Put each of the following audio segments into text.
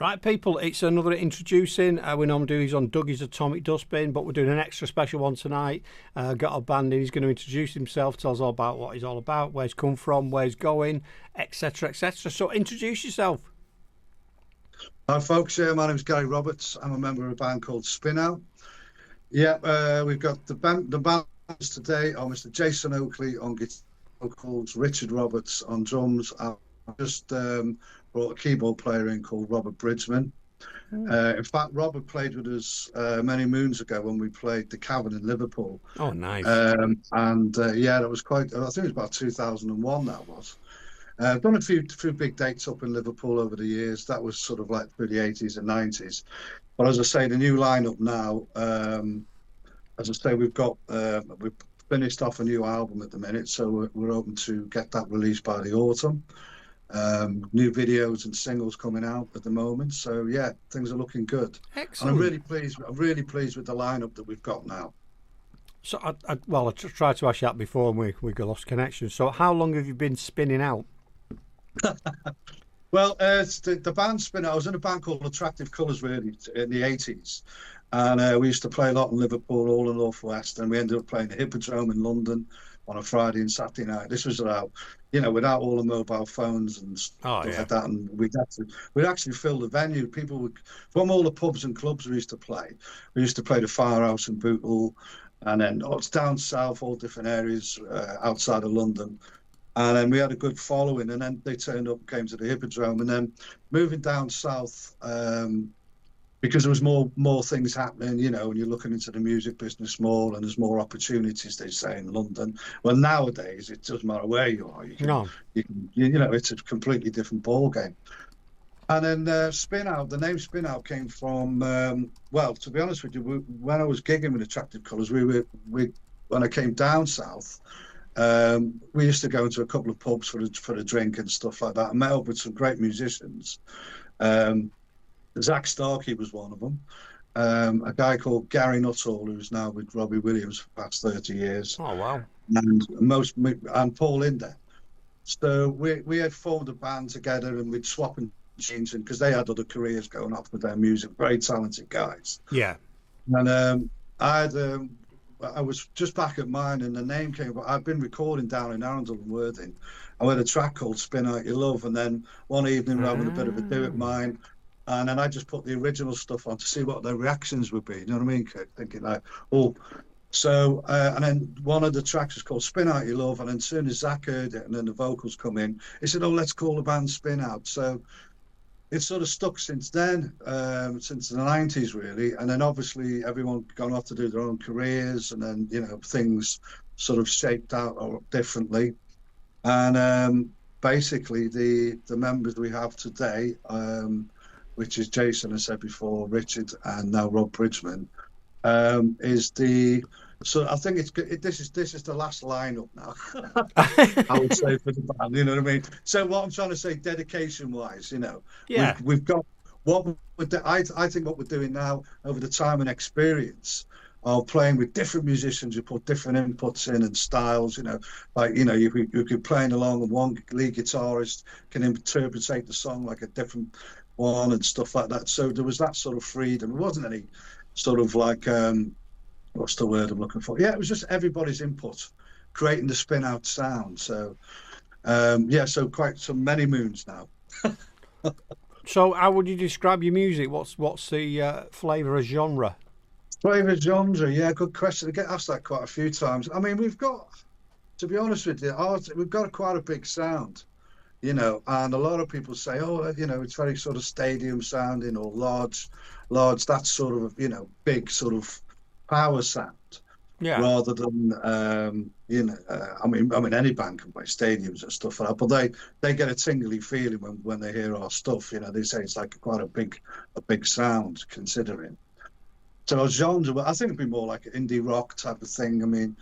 Right, people, it's another introducing. We normally do these on Duggy's Atomic Dustbin, but we're doing an extra special one tonight. Got a band in, he's going to introduce himself, tell us all about what he's all about, where he's come from, where he's going, etc., etc. So introduce yourself. Hi folks, my name's Gary Roberts. I'm a member of a band called Spinout. Yeah, we've got the bands today are Mr. Jason Oakley on guitar, vocals, Richard Roberts on drums. I just brought a keyboard player in called Robert Bridgman. In fact, Robert played with us many moons ago when we played the Cavern in Liverpool. Oh, nice. Yeah, that was quite, I think it was about 2001 that was. I've done a few big dates up in Liverpool over the years. That was sort of like through the 80s and 90s. But as I say, the new lineup now, as I say, we've finished off a new album at the minute, so we're hoping to get that released by the autumn. New videos and singles coming out at the moment, so yeah, things are looking good. Excellent. And I'm really pleased with the lineup that we've got now. So I tried to ask you that before and we got lost connection. So how long have you been spinning out? Well, the band Spinout, I was in a band called Attractive Colours really in the 80s, and we used to play a lot in Liverpool, all in the Northwest, and we ended up playing the Hippodrome in London on a Friday and Saturday night. This was without all the mobile phones and stuff like that, and we'd actually fill the venue. People would, from all the pubs and clubs we used to play the Firehouse in Bootle, and then it's down south, all different areas outside of London. And then we had a good following, and then they turned up and came to the Hippodrome. And then moving down south, because there was more things happening, and you're looking into the music business more, and there's more opportunities, they say, in London. Well, nowadays, it doesn't matter where you are. You can, it's a completely different ball game. And then Spinout, the name Spinout came from, well, to be honest with you, when I was gigging with Attractive Colours, when I came down south, we used to go into a couple of pubs for a drink and stuff like that. I met up with some great musicians. Zach Starkey was one of them. A guy called Gary Nuttall, who's now with Robbie Williams for the past 30 years. Oh wow! And Paul Linder. So we had formed a band together, and we'd swap and change, because they had other careers going off with their music. Very talented guys. Yeah. And I was just back at mine, and the name came up. I've been recording down in Arundel and Worthing. I had a track called Spin Out Your Love, and then one evening we were having a bit of a do at mine, and then I just put the original stuff on to see what their reactions would be. You know what I mean? Thinking like, oh. So, and then one of the tracks was called Spin Out Your Love, and then as soon as Zach heard it and then the vocals come in, he said, oh, let's call the band Spin Out. So it's sort of stuck since then, since the 90s really. And then obviously everyone gone off to do their own careers, and then, things sort of shaped out differently. And basically the members we have today, which is Jason, I said before, Richard, and now Rob Bridgman, so I think this is the last lineup now. I would say for the band, you know what I mean. So what I'm trying to say, dedication wise, we've got I think what we're doing now over the time and experience of playing with different musicians who put different inputs in and styles. You could playing along, and one lead guitarist can interpret the song like a different one and stuff like that. So there was that sort of freedom. It wasn't any sort of like what's the word I'm looking for? Yeah, it was just everybody's input, creating the spin out sound. So so quite some many moons now. So how would you describe your music? What's the flavour of genre? Flavour genre, yeah, good question. I get asked that quite a few times. I mean, we've got, to be honest with you, we've got quite a big sound, and a lot of people say, oh, it's very sort of stadium sounding or large, that sort of, big sort of power sound, rather than, I mean, any band can play stadiums and stuff like that, but they get a tingly feeling when they hear our stuff. They say it's like quite a big sound considering. So genre, I think it'd be more like an indie rock type of thing. I mean,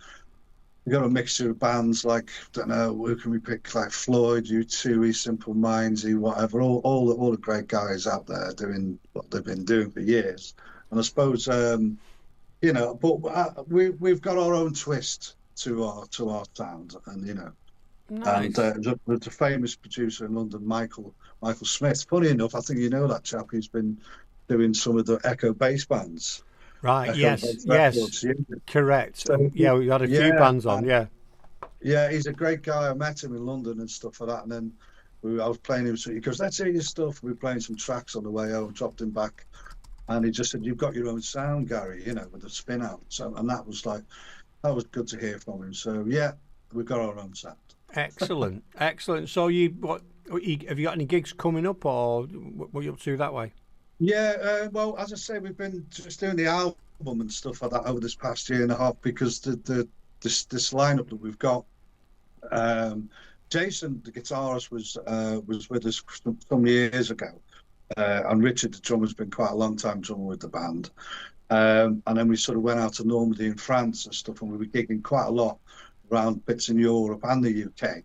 we've got a mixture of bands like, I don't know, who can we pick, like Floyd, U2, Simple Minds, whatever, all the great guys out there doing what they've been doing for years. And I suppose, but we've got our own twist to our sound, and And Nice. there's a famous producer in London, Michael Smith. Funny enough, I think you know that chap. He's been doing some of the Echo bass bands, Right. Echo Yes. bass Yes. records. Yeah. Correct. So Yeah, we had a few yeah, bands on. Yeah. yeah, he's a great guy. I met him in London and stuff like that. And then I was playing him. So he goes, "Let's hear your stuff." We were playing some tracks on the way home. Dropped him back, and he just said, "You've got your own sound, Gary. You know, with the spin out." So, and that was good to hear from him. So yeah, we've got our own sound. Excellent. Excellent. So have you got any gigs coming up, or what are you up to that way? Yeah, well, as I say, we've been just doing the album and stuff like that over this past year and a half because this lineup that we've got. Um, Jason, the guitarist, was with us some years ago, and Richard, the drummer, has been quite a long time drummer with the band. And then we sort of went out to Normandy in France and stuff, and we were gigging quite a lot around bits in Europe and the UK.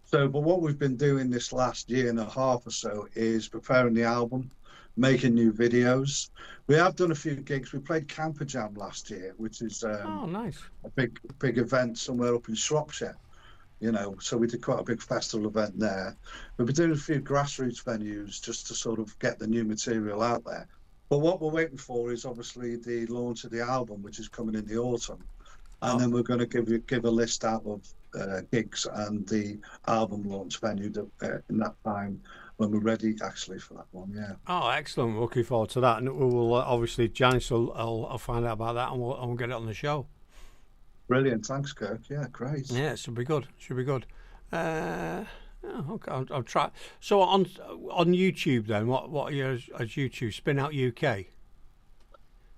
So, but what we've been doing this last year and a half or so is preparing the album, making new videos. We have done a few gigs. We played Camper Jam last year, which is Oh, nice. a big event somewhere up in Shropshire. You know, so we did quite a big festival event there. We've been doing a few grassroots venues just to sort of get the new material out there. But what we're waiting for is obviously the launch of the album, which is coming in the autumn. And then we're going to give a list out of gigs and the album launch venue in that time when we're ready actually for that one. Yeah. Oh, excellent. Looking forward to that. And we will obviously, Janice I'll find out about that and we'll get it on the show. Brilliant. Thanks, Kirk. Yeah, great. Yeah, it should be good. Should be good. Okay, I'll try. So on YouTube then, what are you as YouTube? Spinout UK.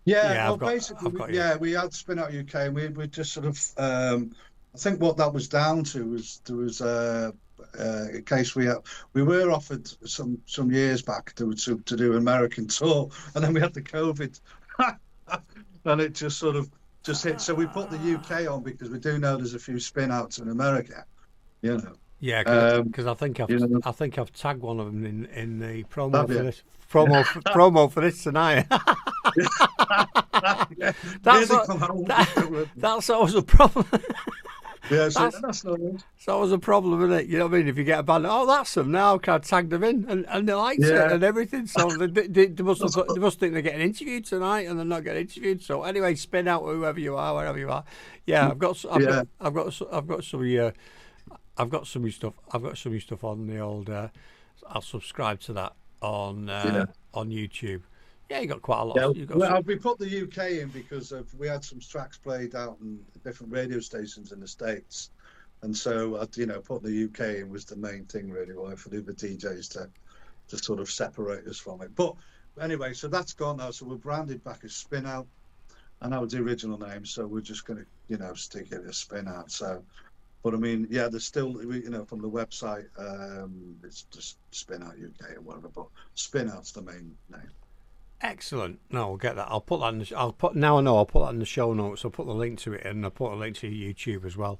Yeah, Yeah, well, I've got basically, you. yeah, we had Spinout UK, and we just sort of, I think what that was down to was there was a case we were offered some years back to do an American tour, and then we had the COVID, and it just sort of just hit. So we put the UK on because we do know there's a few spinouts in America, you know. Yeah, Um, because you know, I think I've tagged one of them in the promo have for you? this promo for this tonight. Yeah, That's nearly come home. that's always a problem. Yeah, so That's that's no worries. it's always a problem, isn't it? You know what I mean? If you get a band, oh, that's them now. Can I tag them in? And they liked it Yeah, and everything. So they must that's, they must think they're getting interviewed tonight, and they're not getting interviewed. So anyway, spin out whoever you are, wherever you are. Yeah, yeah, I've got some of your I've got some of your stuff. I've got some of your stuff on the old. I'll subscribe to that yeah. on YouTube. Yeah, you got quite a lot. Yeah, You got well, some, we put the UK in because we had some tracks played out in different radio stations in the States, and so putting the UK in was the main thing really. Why for the other DJs to sort of separate us from it. But anyway, so that's gone now. So we're branded back as Spin Out, and that was the original name. So we're just going to stick it as Spin Out. So, but I mean, yeah, there's still from the website, it's just Spin Out UK or whatever. But Spin Out's the main name. excellent. No, I'll get that. I'll put that in I'll put now. I know. I'll put that in the show notes. I'll put the link to it, and I'll put a link to YouTube as well.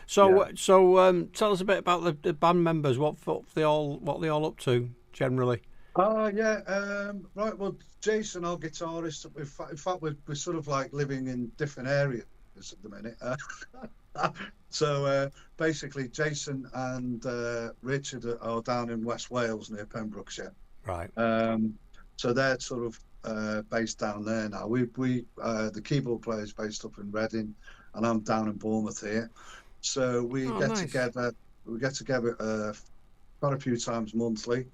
So, Yeah. tell us a bit about the band members. What they all up to generally. Oh yeah, right. Well, Jason, our guitarist, in fact, we're sort of like living in different areas at the minute. So basically, Jason and Richard are down in West Wales near Pembrokeshire. Right. So they're sort of based down there now. The keyboard player is based up in Reading, and I'm down in Bournemouth here. So we Oh, get nice. together. We get together quite a few times monthly.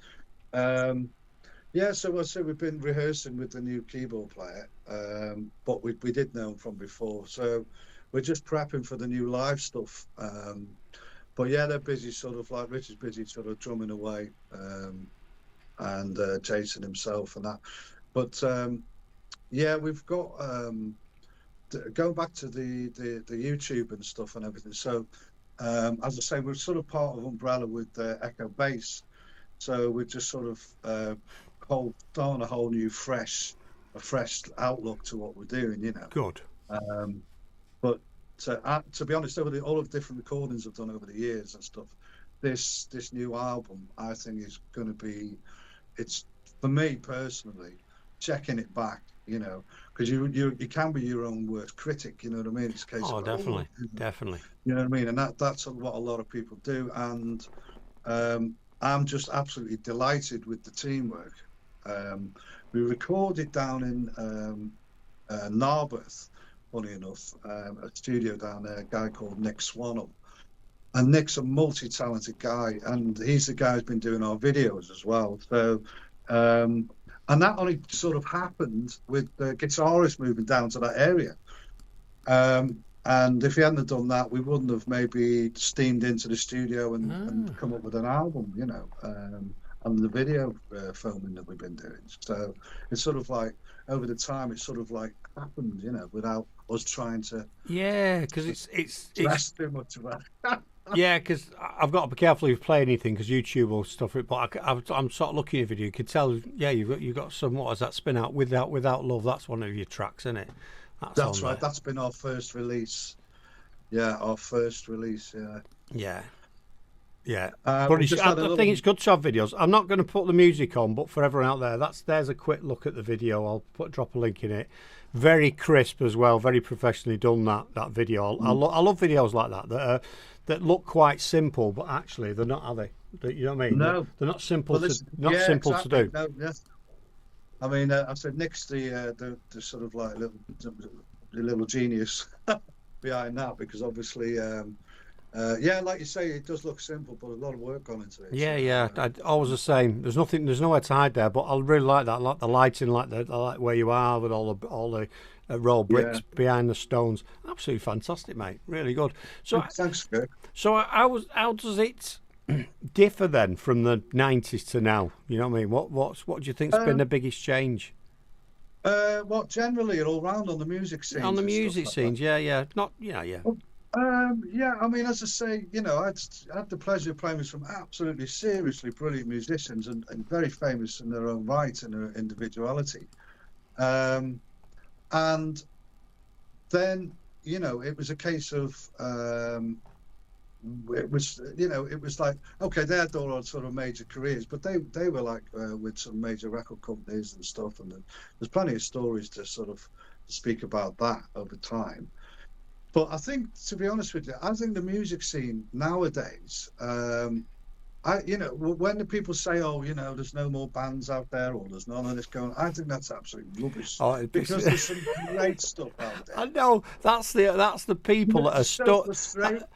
Yeah, so I say we've been rehearsing with the new keyboard player, but we did know him from before. So we're just prepping for the new live stuff. But yeah, they're busy, sort of like Richard's busy, sort of drumming away, and Jason himself and that. But yeah, we've got going back to the YouTube and stuff and everything. So as I say, we're sort of part of Umbrella with Echo Bass. So we're just sort of starting a whole new fresh outlook to what we're doing, Good. But to be honest, over all of the different recordings I've done over the years and stuff, this new album I think is going to be, it's for me personally, checking it back, you know, because you can be your own worst critic. You know what I mean? It's a case Oh, of definitely, oh, definitely. you know what I mean, and that's what a lot of people do. And I'm just absolutely delighted with the teamwork. We recorded down in Narberth, funny enough, a studio down there, a guy called Nick Swannell. And Nick's a multi-talented guy, and he's the guy who's been doing our videos as well. So, and that only sort of happened with the guitarist moving down to that area. And if he hadn't done that, we wouldn't have maybe steamed into the studio and come up with an album, you know, and the video filming that we've been doing. So it's sort of like over the time, it's sort of like happened, you know, without us trying to. Yeah, because it's too much of that. Yeah, because I've got to be careful if you play anything because YouTube will stuff it. But I'm sort of looking at a video. You can tell, yeah, you've got some. What is that? Spinout without love. That's one of your tracks, isn't it? That's right. That's been our first release. Yeah, our first release. Yeah. Yeah. Yeah. But I think it's good to have videos. I'm not going to put the music on, but for everyone out there, there's a quick look at the video. I'll drop a link in it. Very crisp as well. Very professionally done that video. I love videos like that look quite simple, but actually they're not, are they? You know what I mean? No, they're not simple. Well, Simple to do. No, yes. I mean, I said Nick's the sort of like the little genius behind that, because obviously, yeah, like you say, it does look simple, but a lot of work gone into it. Yeah, always the same. There's nowhere to hide there. But I really like that, like the lighting, like where you are with all the raw bricks behind the stones. Absolutely fantastic, mate. Really good. So thanks, Kirk. So how does it differ then from the 90s to now? You know what I mean? What do you think's been the biggest change? Well, generally all round on the music scene. On the music scenes, yeah. Not, yeah. Yeah, I mean, as I say, you know, I had the pleasure of playing with some absolutely seriously brilliant musicians and very famous in their own right and their individuality. And then, you know, it was a case of, it was like, okay, they had all sort of major careers, but they were like with some major record companies and stuff. And there's plenty of stories to sort of speak about that over time. But I think, to be honest with you, I think the music scene nowadays, when the people say, oh, you know, there's no more bands out there or there's none of this going, I think that's absolutely rubbish. Because there's some great stuff out there. I know, that's the people that are stuck.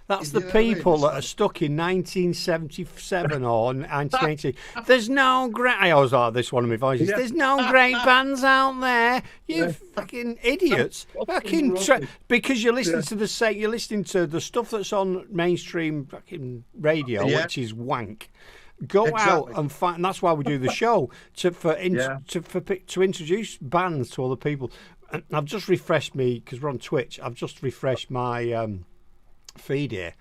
That's the people that are stuck in 1977 or 1980. There's no great. I always like this one of my voices. Yeah. There's no great bands out there. You fucking idiots. Because you're listening to you're listening to the stuff that's on mainstream fucking radio, which is wank. Go out and find, and that's why we do the show to introduce bands to other people. And I've just refreshed because we're on Twitch. I've just refreshed my feed here.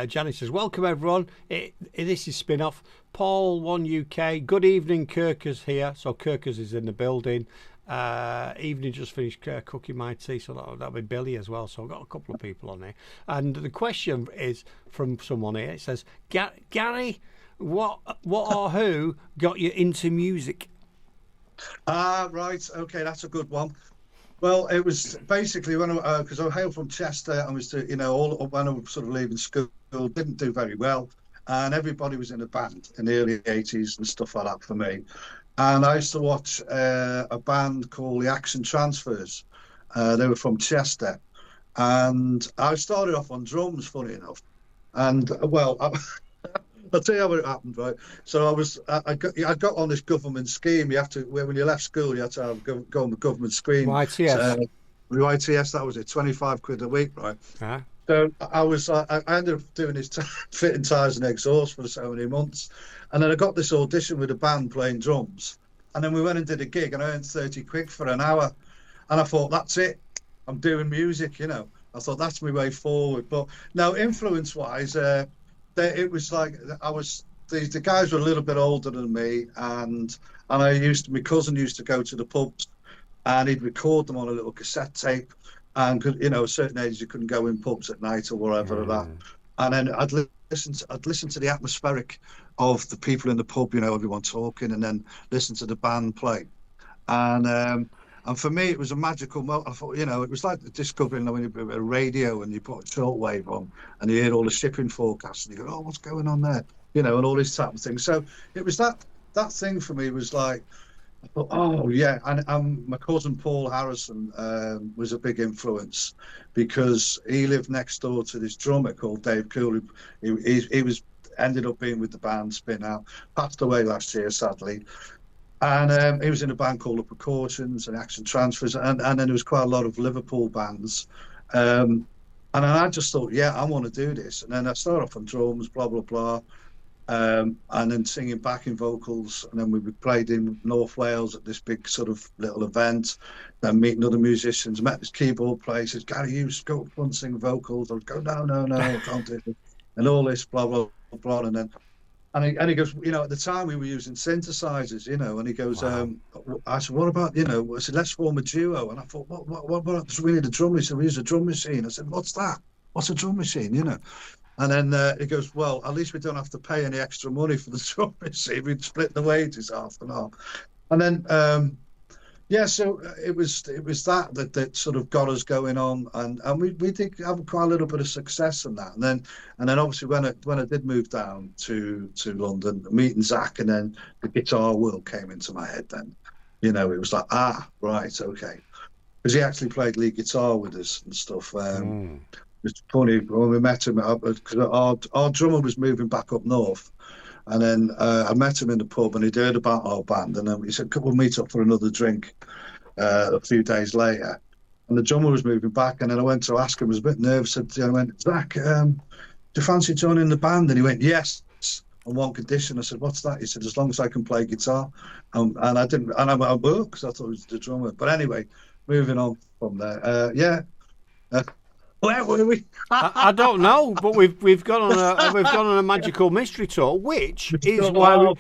Janet says, "Welcome everyone. This is Spinoff. Paul 1 UK. Good evening. Kirkus here. So Kirkus is in the building. Evening, just finished cooking my tea, so that'll be Billy as well. So I've got a couple of people on here, and the question is from someone here. It says, Gary, what or who got you into music? Right, okay, that's a good one. Well, it was basically when because I hail from Chester and was when I was sort of leaving school, didn't do very well, and everybody was in a band in the early 80s and stuff like that for me. And I used to watch a band called the Action Transfers. They were from Chester. And I started off on drums, funny enough. And, well, I'll tell you how it happened, right? So I got on this government scheme. You have to, when you left school, you had to go on the government scheme. YTS. YTS, that was it, 25 quid a week, right? Uh-huh. So I ended up doing this fitting tires and exhaust for so many months. And then I got this audition with a band playing drums. And then we went and did a gig and I earned 30 quid for an hour. And I thought, that's it. I'm doing music, you know. I thought that's my way forward. But no, influence-wise, it was like the guys were a little bit older than me. And my cousin used to go to the pubs and he'd record them on a little cassette tape. And you know, at certain ages you couldn't go in pubs at night or whatever or that. And then I'd listen to the atmospheric of the people in the pub, you know, everyone talking, and then listen to the band play. And And for me, it was a magical moment. I thought, it was like discovering when you put a radio and you put a shortwave on and you hear all the shipping forecasts and you go, oh, what's going on there? And all this type of thing. So it was that thing for me was like, I thought, oh yeah, and my cousin Paul Harrison was a big influence because he lived next door to this drummer called Dave Cool. He was ended up being with the band Spinout, passed away last year sadly, and he was in a band called The Precautions and Action Transfers, and then there was quite a lot of Liverpool bands, and I just thought, yeah, I want to do this, and then I started off on drums, blah blah blah. And then singing backing vocals, and then we played in North Wales at this big sort of little event, then meeting other musicians, met this keyboard player, he says, Gary, you go up front, sing vocals. I would go, no, I can't do it, and all this blah blah blah, and then and he goes, at the time we were using synthesizers, and he goes, wow. I said, what about, I said, let's form a duo, and I thought, what we need a drum machine. So we use a drum machine. I said, what's that? What's a drum machine? And then he goes, well, at least we don't have to pay any extra money for the drum machine. We'd split the wages half and half. And then, so it was that sort of got us going on, and we did have quite a little bit of success in that. And then obviously when I did move down to London, meeting Zach, and then the guitar world came into my head. Then, it was like, right, okay, because he actually played lead guitar with us and stuff. It's funny when we met him because our drummer was moving back up north, and then I met him in the pub and he'd heard about our band, and then he said, we'll meet up for another drink a few days later. And the drummer was moving back, and then I went to ask him, I was a bit nervous. I went, Zach, do you fancy joining the band? And he went, yes, on one condition. I said, what's that? He said, as long as I can play guitar. And I didn't, and I went, because I thought it was the drummer. But anyway, moving on from there, where were we? I don't know, but we've gone on a magical mystery tour, which is why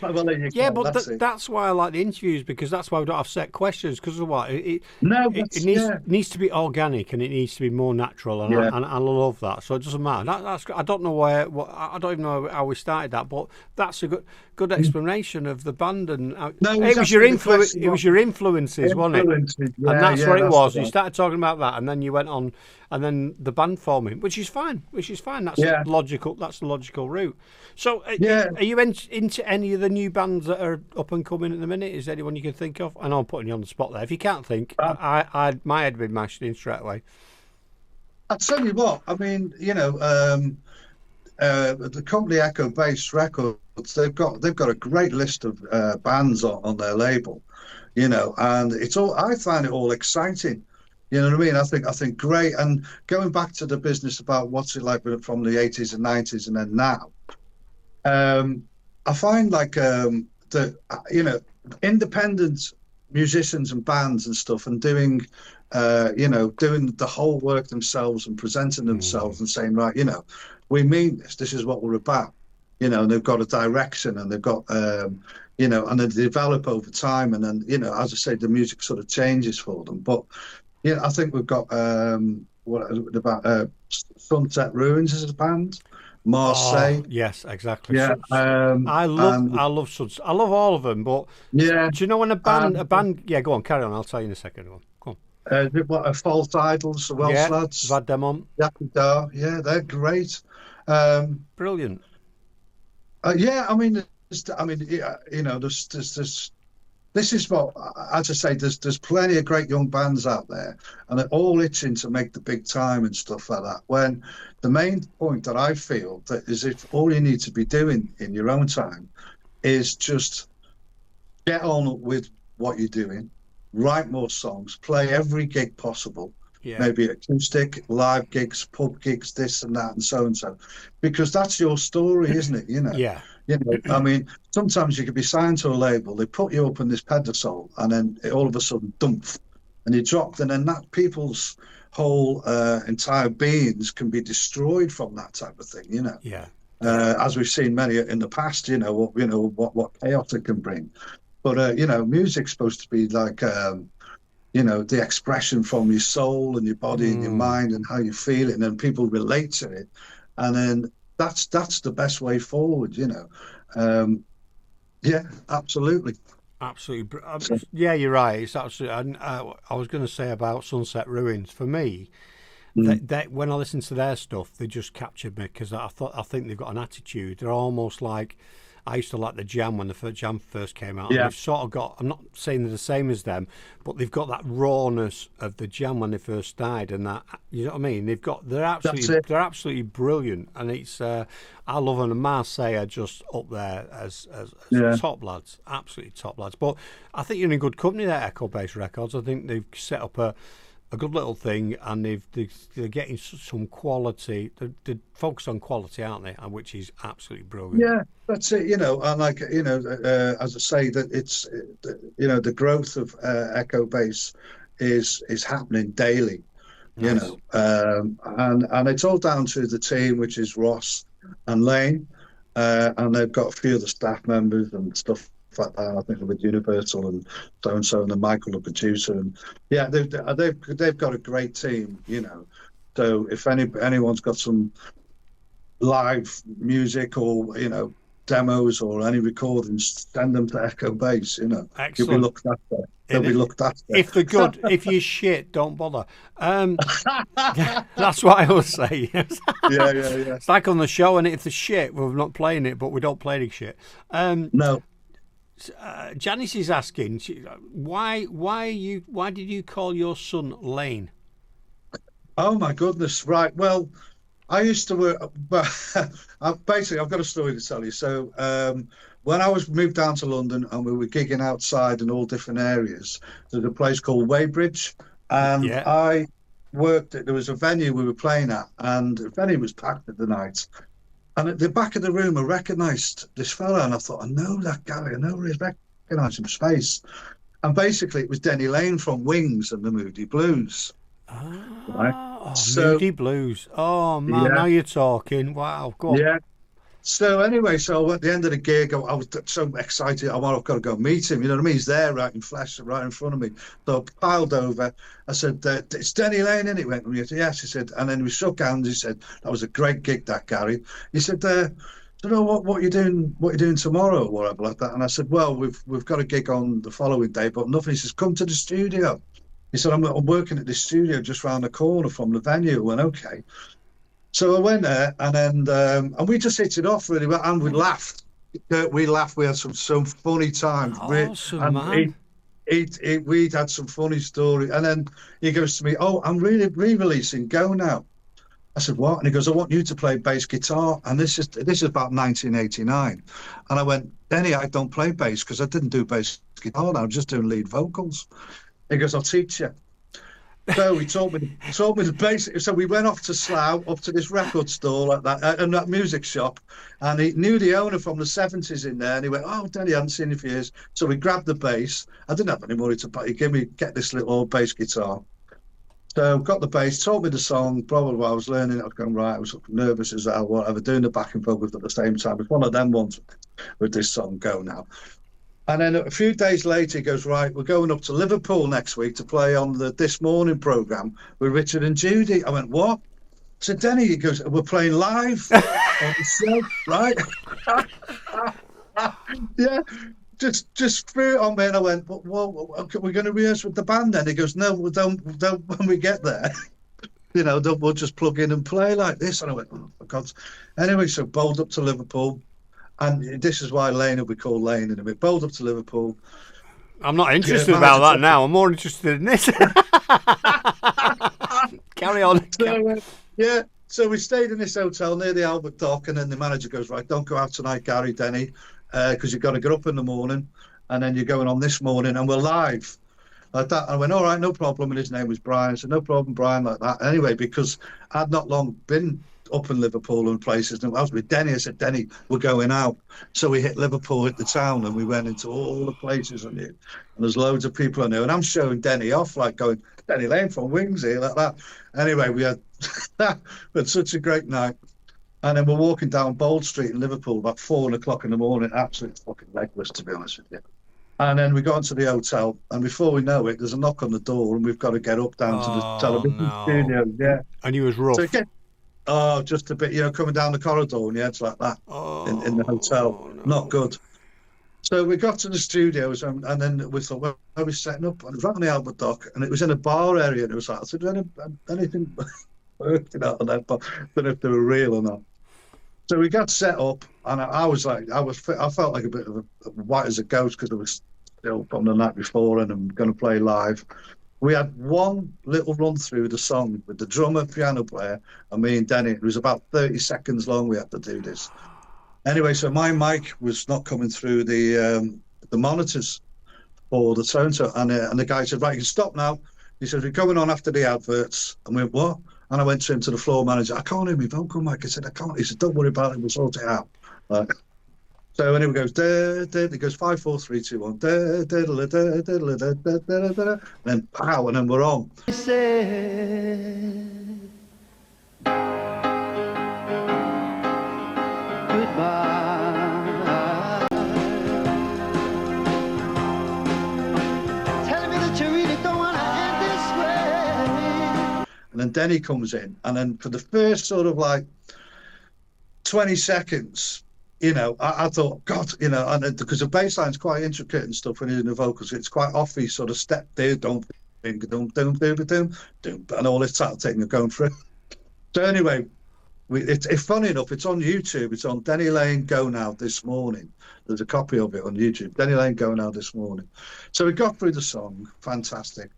that's why I like the interviews, because that's why we don't have set questions, because of what it needs to be organic and it needs to be more natural, and I love that. So it doesn't matter. I don't know I don't even know how we started that, but that's a good explanation of the band, and it was your influence. It was your influences, wasn't it? And that's what it was. You started talking about that, and then you went on. And then the band forming, which is fine. That's logical. That's the logical route. So, are you into any of the new bands that are up and coming at the minute? Is there anyone you can think of? I know I'm putting you on the spot there. If you can't think, my head would be mashed in straight away. I'll tell you what. I mean, the company Echo Bass Records, they've got a great list of bands on their label, and it's all. I find it all exciting. You know what I mean? I think great. And going back to the business about what's it like from the 80s and 90s and then now, I find like independent musicians and bands and stuff, and doing the whole work themselves and presenting themselves and saying, right, we mean this. This is what we're about. And they've got a direction, and they've got and they develop over time, and then as I say, the music sort of changes for them. But I think we've got Sunset Ruins as a band, Marseille. Oh, yes, exactly. Yeah, I love Sunset. I love all of them, but do you know when a band? Yeah, go on, carry on. I'll tell you in a second. Go on. False Idols, the Welsh lads. I've had them on. Yeah, they're great. Brilliant. I mean, there's. This is what, as I say, there's plenty of great young bands out there, and they're all itching to make the big time and stuff like that. When the main point that I feel that is, if all you need to be doing in your own time is just get on with what you're doing, write more songs, play every gig possible, maybe acoustic, live gigs, pub gigs, this and that, and so, because that's your story, isn't it? Yeah. I mean, sometimes you could be signed to a label, they put you up on this pedestal, and then all of a sudden, dump, and you dropped, and then that people's whole entire beings can be destroyed from that type of thing, Yeah. As we've seen many in the past, what chaos it can bring. But music's supposed to be like, the expression from your soul and your body and your mind and how you feel it, and then people relate to it, and then that's the best way forward, Yeah, absolutely. Absolutely. So, Yeah, you're right. It's absolutely. And I was going to say about Sunset Ruins. For me, mm, when I listen to their stuff, they just captured me because I think they've got an attitude. They're almost like I used to like the Jam when the first Jam first came out, and yeah, they've sort of got. I'm not saying they're the same as them, but they've got that rawness of the Jam when they first died, and that you know what I mean. that's it. They're absolutely brilliant, and it's I love them. And Marseille are just up there as Yeah, top lads, absolutely top lads. But I think you're in good company there, Echo Base Records. I think they've set up a good little thing, and they're getting some quality. They're focused on quality, aren't they? And which is absolutely brilliant. yeah, that's it. And like as I say, that it's the growth of Echo Base is happening daily. Nice. And it's all down to the team, which is Ross and Lane, and they've got a few of the staff members and stuff like that. I think with Universal and so and so, and then Michael, the producer, and yeah, they've got a great team. So if anyone's got some live music or demos or any recordings, send them to Echo Base. You'll be Excellent. looked after. They'll be looked after. If they're good, if you're shit, don't bother. That's what I always say. Yeah, yeah, yeah. It's like on the show, and if they're shit, we're not playing it, but we don't play any shit. No. Janice is asking, why did you call your son Lane? Oh my goodness. Right. Well, I used to work, but I've got a story to tell you. So, when I was moved down to London and we were gigging outside in all different areas, there's a place called Weybridge, and Yeah. I there was a venue we were playing at, and the venue was packed at the night. And at the back of the room, I recognised this fella, and I thought, I know that guy, I know he's recognised his face. And basically, it was Denny Lane from Wings and the Moody Blues. Right. Oh, So, Moody Blues. Oh man, yeah, now you're talking. Wow, go on. yeah. So anyway, so at the end of the gig, I was so excited. I've got to go meet him. You know what I mean? He's there, right in flesh, right in front of me. So I piled over. I said, "It's Denny Lane," and he went, "Yes." He said, and then we shook hands. He said, "That was a great gig, that Gary." He said, "You know what you doing? What you doing tomorrow, or whatever like that?" And I said, "Well, we've got a gig on the following day, but nothing." He says, "Come to the studio." He said, "I'm working at this studio just round the corner from the venue." I went, "Okay." So I went there, and then and we just hit it off really well, and we laughed. We laughed. We had some funny times, Awesome, and man. we'd had some funny stories. And then he goes to me, "Oh, I'm really re-releasing Go Now." I said, "What?" And he goes, "I want you to play bass guitar." And this is about 1989. And I went, "Denny, I don't play bass because I didn't do bass guitar. I was just doing lead vocals." He goes, "I'll teach you." So he taught me the basic. So we went off to Slough, up to this record store like that, and that music shop, and he knew the owner from the '70s in there, and he went, "Oh, Danny, I hadn't seen you for years." So we grabbed the bass. I didn't have any money to buy. He gave me get this little old bass guitar. So got the bass, taught me the song. Probably while I was learning, I was going right. I was nervous as hell, whatever, doing the backing vocals at the same time. It's one of them ones with this song, Go Now. And then a few days later, he goes, "Right, we're going up to Liverpool next week to play on the This Morning programme with Richard and Judy." I went, "What?" So Denny, he goes, "We're playing live on the show, right?" Yeah, just threw it on me, and I went, "Well, we're going to rehearse with the band then." He goes, "No, we don't when we get there." We'll just plug in and play like this. And I went, "Oh, for God's..." Anyway, so bowled up to Liverpool. And this is why Lane will be called Lane in a bit. Bowled up to Liverpool. I'm not interested about that now. I'm more interested in this. Carry on. Yeah. So we stayed in this hotel near the Albert Dock, and then the manager goes, "Right, don't go out tonight, Gary, Denny, because you've got to get up in the morning, and then you're going on this morning, and we're live." Like that. I went, "All right, no problem." And his name was Brian. I said, "No problem, Brian," like that. Anyway, because I'd not long been up in Liverpool and places, and I was with Denny. I said, "Denny, we're going out." So we hit Liverpool, hit the town, and we went into all the places I knew. And there's loads of people I knew, and I'm showing Denny off, like going, "Denny Lane from Wings here," like that. Anyway, we had such a great night. And then we're walking down Bold Street in Liverpool about 4:00 in the morning, absolutely fucking legless, to be honest with you. And then we got into the hotel, and before we know it, there's a knock on the door, and we've got to get up down to the Oh television no. studio. Yeah. And he was So rough. just a bit, coming down the corridor, and yeah, it's like that in the hotel. Oh Not no. good. So we got to the studios, and then we thought, well, I was setting up, and it was right on the Albert Dock, and it was in a bar area, and it was like, I said, anything working out on that, but I don't know if they were real or not. So we got set up, and I was like, I felt like a bit of a white as a ghost because I was still from the night before, and I'm going to play live. We had one little run through the song with the drummer, piano player, and me and Denny. It was about 30 seconds long. We had to do this. Anyway, so my mic was not coming through the monitors for the tone, and the guy said, "Right, you can stop now." He said, "We're going on after the adverts." And we went, "What?" And I went to him, to the floor manager. "I can't hear my vocal mic." I said, "I can't." He said, "Don't worry about it. We'll sort it out." So anyway, it goes, da, da, it goes 5, 4, 3, 2, 1, da, da, da, da, da, da, da, da, da, da, and then pow, and then we're on. Goodbye. Tell me that you really don't want to end this way. And then Denny comes in, and then for the first sort of like 20 seconds, you know, I thought, God, you know, and because the bass line's quite intricate and stuff when you're in the vocals, it's quite offy, sort of step there, don't, and all this type of thing are going through. So anyway, it's funny enough, it's on YouTube. It's on Denny Lane Go Now this morning. There's a copy of it on YouTube. Denny Lane Go Now this morning. So we got through the song, fantastic.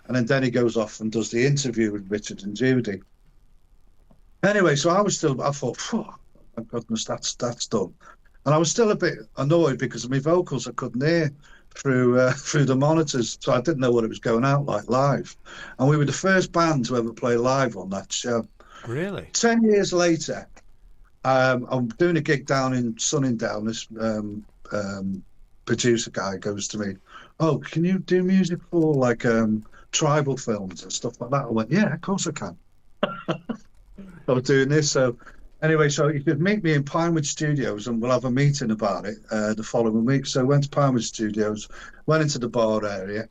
And then Denny goes off and does the interview with Richard and Judy. Anyway, so I thought, oh, my goodness, that's done. And I was still a bit annoyed because of my vocals I couldn't hear through the monitors, so I didn't know what it was going out like live. And we were the first band to ever play live on that show. Really? 10 years later, I'm doing a gig down in Sunningdale. This producer guy goes to me, "Oh, can you do music for like tribal films and stuff like that?" I went, "Yeah, of course I can." I was doing this. So anyway, so you could meet me in Pinewood Studios and we'll have a meeting about it the following week. So I went to Pinewood Studios, went into the bar area,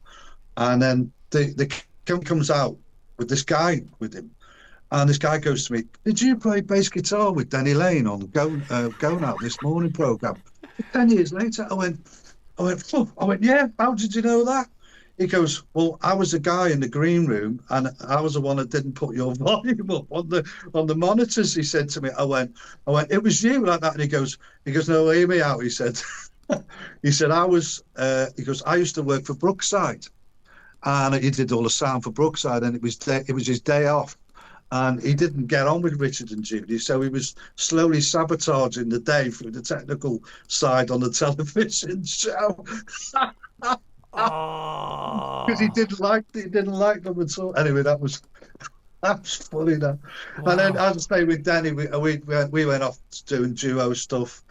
and then the comes out with this guy with him. And this guy goes to me, "Did you play bass guitar with Denny Lane on the Go Now this morning program?" 10 years later, I went, "Yeah, how did you know that?" He goes, "Well, I was the guy in the green room, and I was the one that didn't put your volume up on the monitors." He said to me, I went, "It was you like that." And he goes, "No, hear me out." He said, he said, "I used to work for Brookside, and he did all the sound for Brookside, and it was his day off. And he didn't get on with Richard and Judy, so he was slowly sabotaging the day through the technical side on the television show." Because he didn't like them at all. Anyway, that's funny. That. Wow. And then, as I say, with Danny, we went off doing duo stuff,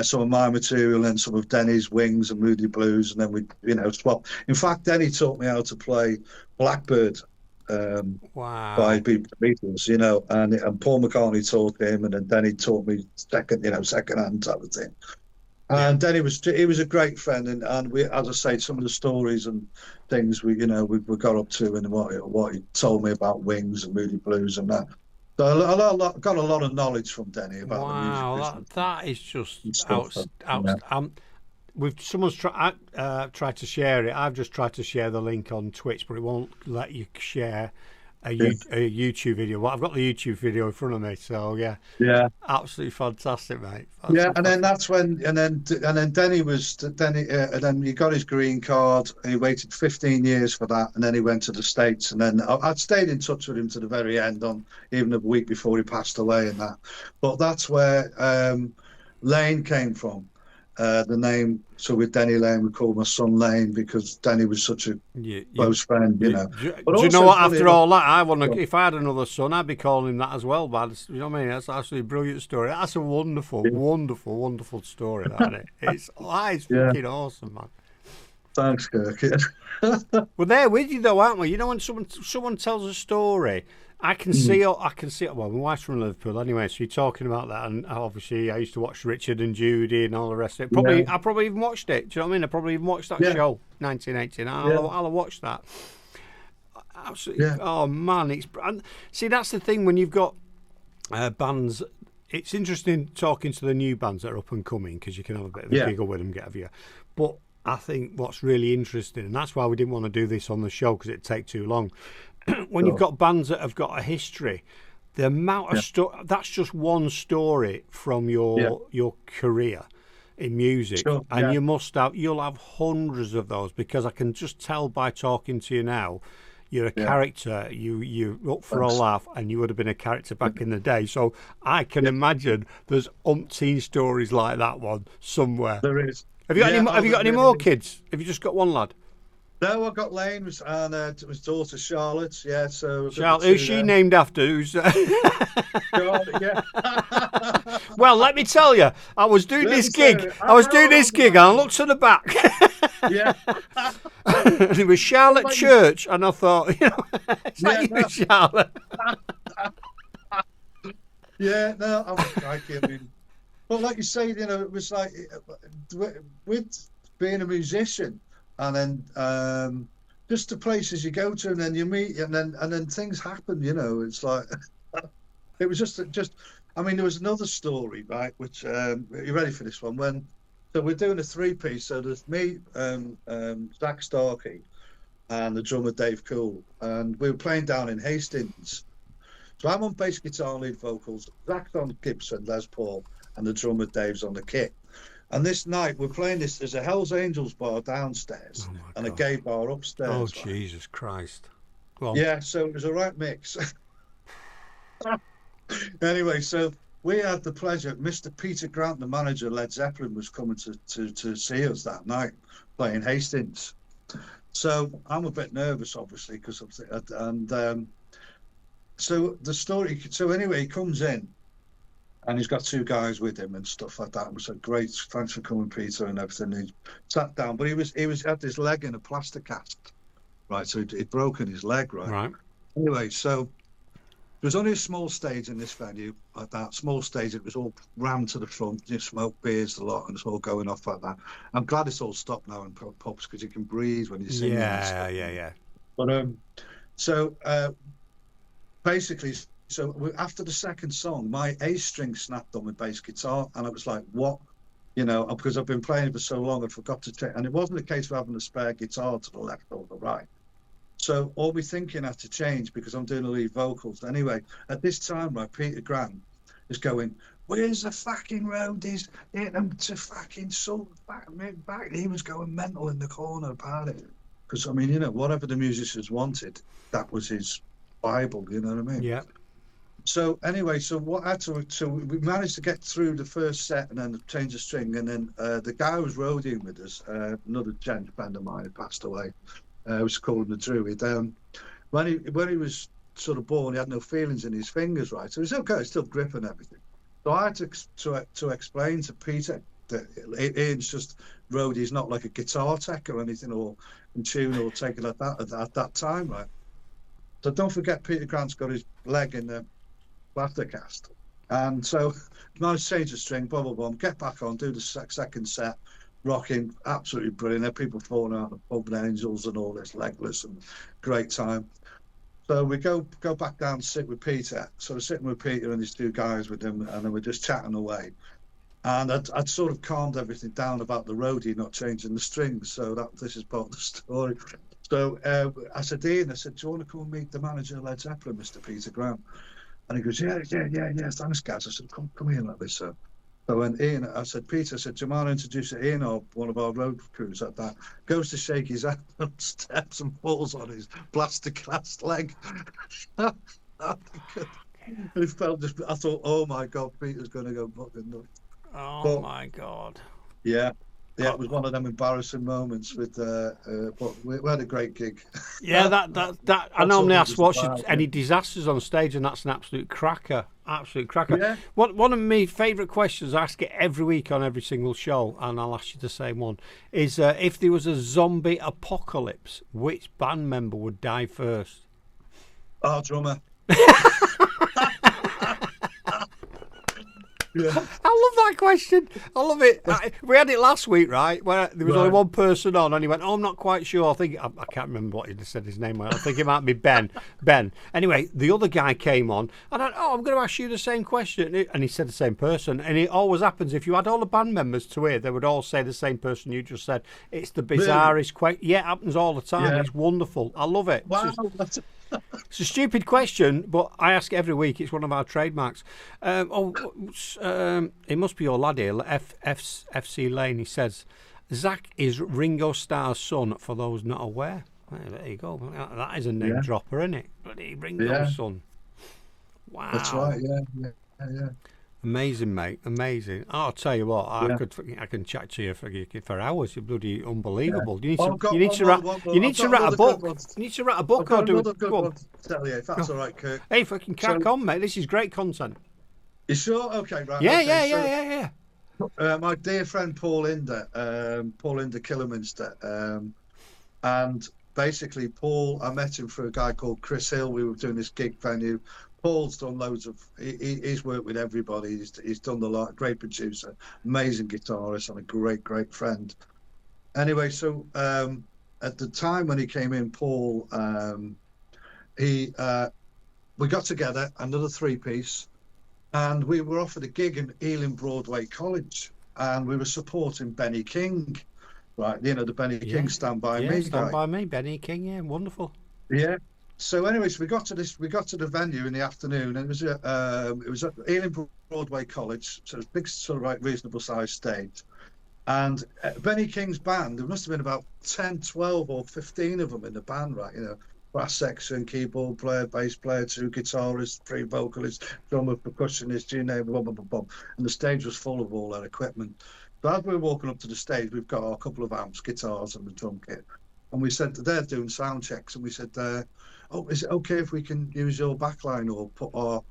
some of my material and some of Denny's Wings and Moody Blues, and then we, swap. In fact, Denny taught me how to play Blackbird. By Beatles, and Paul McCartney taught him, and then Denny taught me second hand type of thing. And Denny he was a great friend, and we, as I say, some of the stories and things we got up to, and what he told me about Wings and Moody Blues and that. So got a lot of knowledge from Denny about the music business. That is just outstanding. Someone's tried to share it. I've just tried to share the link on Twitch, but it won't let you share a YouTube video. Well, I've got the YouTube video in front of me, so yeah, absolutely fantastic, mate. And then that's when, and then Denny and then he got his green card. And he waited 15 years for that, and then he went to the States. And then I'd stayed in touch with him to the very end, even a week before he passed away, and that. But that's where Lane came from. The name, so with Denny Lane, we called my son Lane because Denny was such a close friend, Do you know what? After all that, if I had another son, I'd be calling him that as well. But you know what I mean? That's actually a brilliant story. That's a wonderful, wonderful story. That isn't it? That is fucking awesome, man. Thanks, Kirk. We're there with you though, aren't we? You know, when someone tells a story, I can see it. Well, my wife's from Liverpool anyway, so you're talking about that, and obviously I used to watch Richard and Judy and all the rest of it. I probably even watched it. Do you know what I mean? I probably even watched that show, 1989. I'll have watched that. Absolutely. Yeah. Oh man, see, that's the thing when you've got bands it's interesting talking to the new bands that are up and coming because you can have a bit of a giggle with them, get a view. But I think what's really interesting, and that's why we didn't want to do this on the show because it'd take too long. When you've got bands that have got a history, the amount of that's just one story from your career in music, and you'll have hundreds of those because I can just tell by talking to you now. You're a character. You're up for a laugh, and you would have been a character back in the day. So I can imagine there's umpteen stories like that one somewhere. There is. Have you got any more kids? Have you just got one lad? No, I've got Lane and his daughter Charlotte. Yeah, so Charlotte, who's she named after? Who's? Charlotte, yeah. Well, let me tell you, I was doing this gig, and I looked at the back. Yeah. And it was Charlotte Church, and I thought, it's like you, Charlotte. Yeah, no, I'm crikey. I mean, well, like you say, it was like with being a musician, and then just the places you go to, and then you meet, and then things happen. It's like it was just. I mean, there was another story, right? Which are you ready for this one? So we're doing a 3-piece. So there's me, Zach Starkey, and the drummer Dave Cool, and we were playing down in Hastings. So I'm on bass guitar and lead vocals. Zach's on Gibson, Les Paul, and the drummer Dave's on the kit. And this night we're playing this. There's a Hell's Angels bar downstairs and a gay bar upstairs. Oh, right? Jesus Christ! Well, yeah, so it was a right mix. Anyway, so we had the pleasure. Mr. Peter Grant, the manager, Led Zeppelin, was coming to see us that night, playing Hastings. So I'm a bit nervous, obviously, because so the story. So anyway, he comes in, and he's got 2 guys with him and stuff like that. It was a great. Thanks for coming, Peter, and everything. He sat down, but he had his leg in a plaster cast, right? So he'd broken his leg, right? Right. Anyway, so. There was only a small stage in this venue, like that. Small stage, it was all rammed to the front. You smoke beers a lot, and it's all going off like that. I'm glad it's all stopped now in pubs because you can breathe when you're singing. Yeah. But so basically, after the second song, my A string snapped on my bass guitar, and I was like, "What?" Because I've been playing it for so long, I forgot to check. And it wasn't a case of having a spare guitar to the left or the right. So all my thinking had to change because I'm doing the lead vocals. Anyway, at this time, right, Peter Grant is going, "Where's the fucking roadies? Get them to fucking sort back." He was going mental in the corner about it. Because, I mean, whatever the musicians wanted, that was his Bible, you know what I mean? Yeah. So anyway, so we managed to get through the first set and then change the string. And then the guy who was roadieing with us, another gent friend of mine who passed away, was called the Druid. When he was sort of born, he had no feelings in his fingers, right? So it was okay, still grip and everything. So I had to explain to Peter that Ian's just roadie. He's not like a guitar tech or anything, or in tune or taking like that at that time, right? So don't forget, Peter Grant's got his leg in the plaster cast, and so managed to change the string, blah blah blah, get back on, do the second set. Rocking, absolutely brilliant. There are people falling out of pub and angels and all this, legless, and great time. So we go back down to sit with Peter. So we're sitting with Peter and these 2 guys with him, and then we're just chatting away. And I'd sort of calmed everything down about the roadie not changing the strings. So this is part of the story. So I said, Ian, do you want to come and meet the manager of Led Zeppelin, Mr. Peter Grant? And he goes, yeah, thanks, guys. I said, come here like this, sir. So when Ian, I said, Peter, do you mind introducing Ian, or one of our road crews at that? Goes to shake his hand on steps and falls on his plaster cast leg. And it felt I thought, oh my God, Peter's going to go fucking nuts. Oh my God. Yeah. Yeah, it was one of them embarrassing moments but we had a great gig. Yeah, that I normally ask what's any disasters on stage, and that's an absolute cracker. Absolute cracker. Yeah. One of my favourite questions, I ask it every week on every single show, and I'll ask you the same one, is if there was a zombie apocalypse, which band member would die first? Our drummer. Yeah. I love that question. I love it. We had it last week, right? Where there was only one person on, and he went, "Oh, I'm not quite sure. I can't remember what he said his name was. I think it might be Ben. Ben. Anyway, the other guy came on, and I'm going to ask you the same question, and he said the same person. And it always happens if you had all the band members to hear, they would all say the same person you just said. It's the bizarrest question. Yeah, it happens all the time. Yeah. It's wonderful. I love it. Wow. It's a stupid question, but I ask it every week. It's one of our trademarks. It must be your lad here, FC Lane. He says, Zach is Ringo Starr's son, for those not aware. Well, there you go. That is a name dropper, isn't it? Bloody Ringo's son. Wow. That's right, yeah. Amazing, mate. Amazing. Oh, I'll tell you what, I can chat to you for hours. You're bloody unbelievable. You need to write a book. You need to write a book or do it. Go on. Tell you, if that's all right, Kirk. Hey, fucking crack on, mate. This is great content. You sure? Okay, right. Yeah. My dear friend Paul Inder Killerminster, and basically Paul, I met him through a guy called Chris Hill. We were doing this gig venue. Paul's done loads of. He's worked with everybody. He's done a lot. Great producer, amazing guitarist, and a great friend. Anyway, so at the time when he came in, Paul, we got together, another 3-piece, and we were offered a gig in Ealing Broadway College, and we were supporting Benny King, right? You know, the Benny King Stand By Me. Stand By Me, Benny King. Yeah, wonderful. Yeah. So, anyways, we got to the venue in the afternoon, and it was at Ealing Broadway College, so it was a big, sort of like reasonable sized stage. And Benny King's band, there must have been about 10, 12 or 15 of them in the band, right? You know, brass section, keyboard player, bass player, 2 guitarists, 3 vocalists, drummer, percussionist, you name it, blah, blah, blah, blah. And the stage was full of all their equipment. So as we were walking up to the stage, we've got a couple of amps, guitars, and the drum kit. And we said, they're doing sound checks, and we said, is it okay if we can use your backline or put our,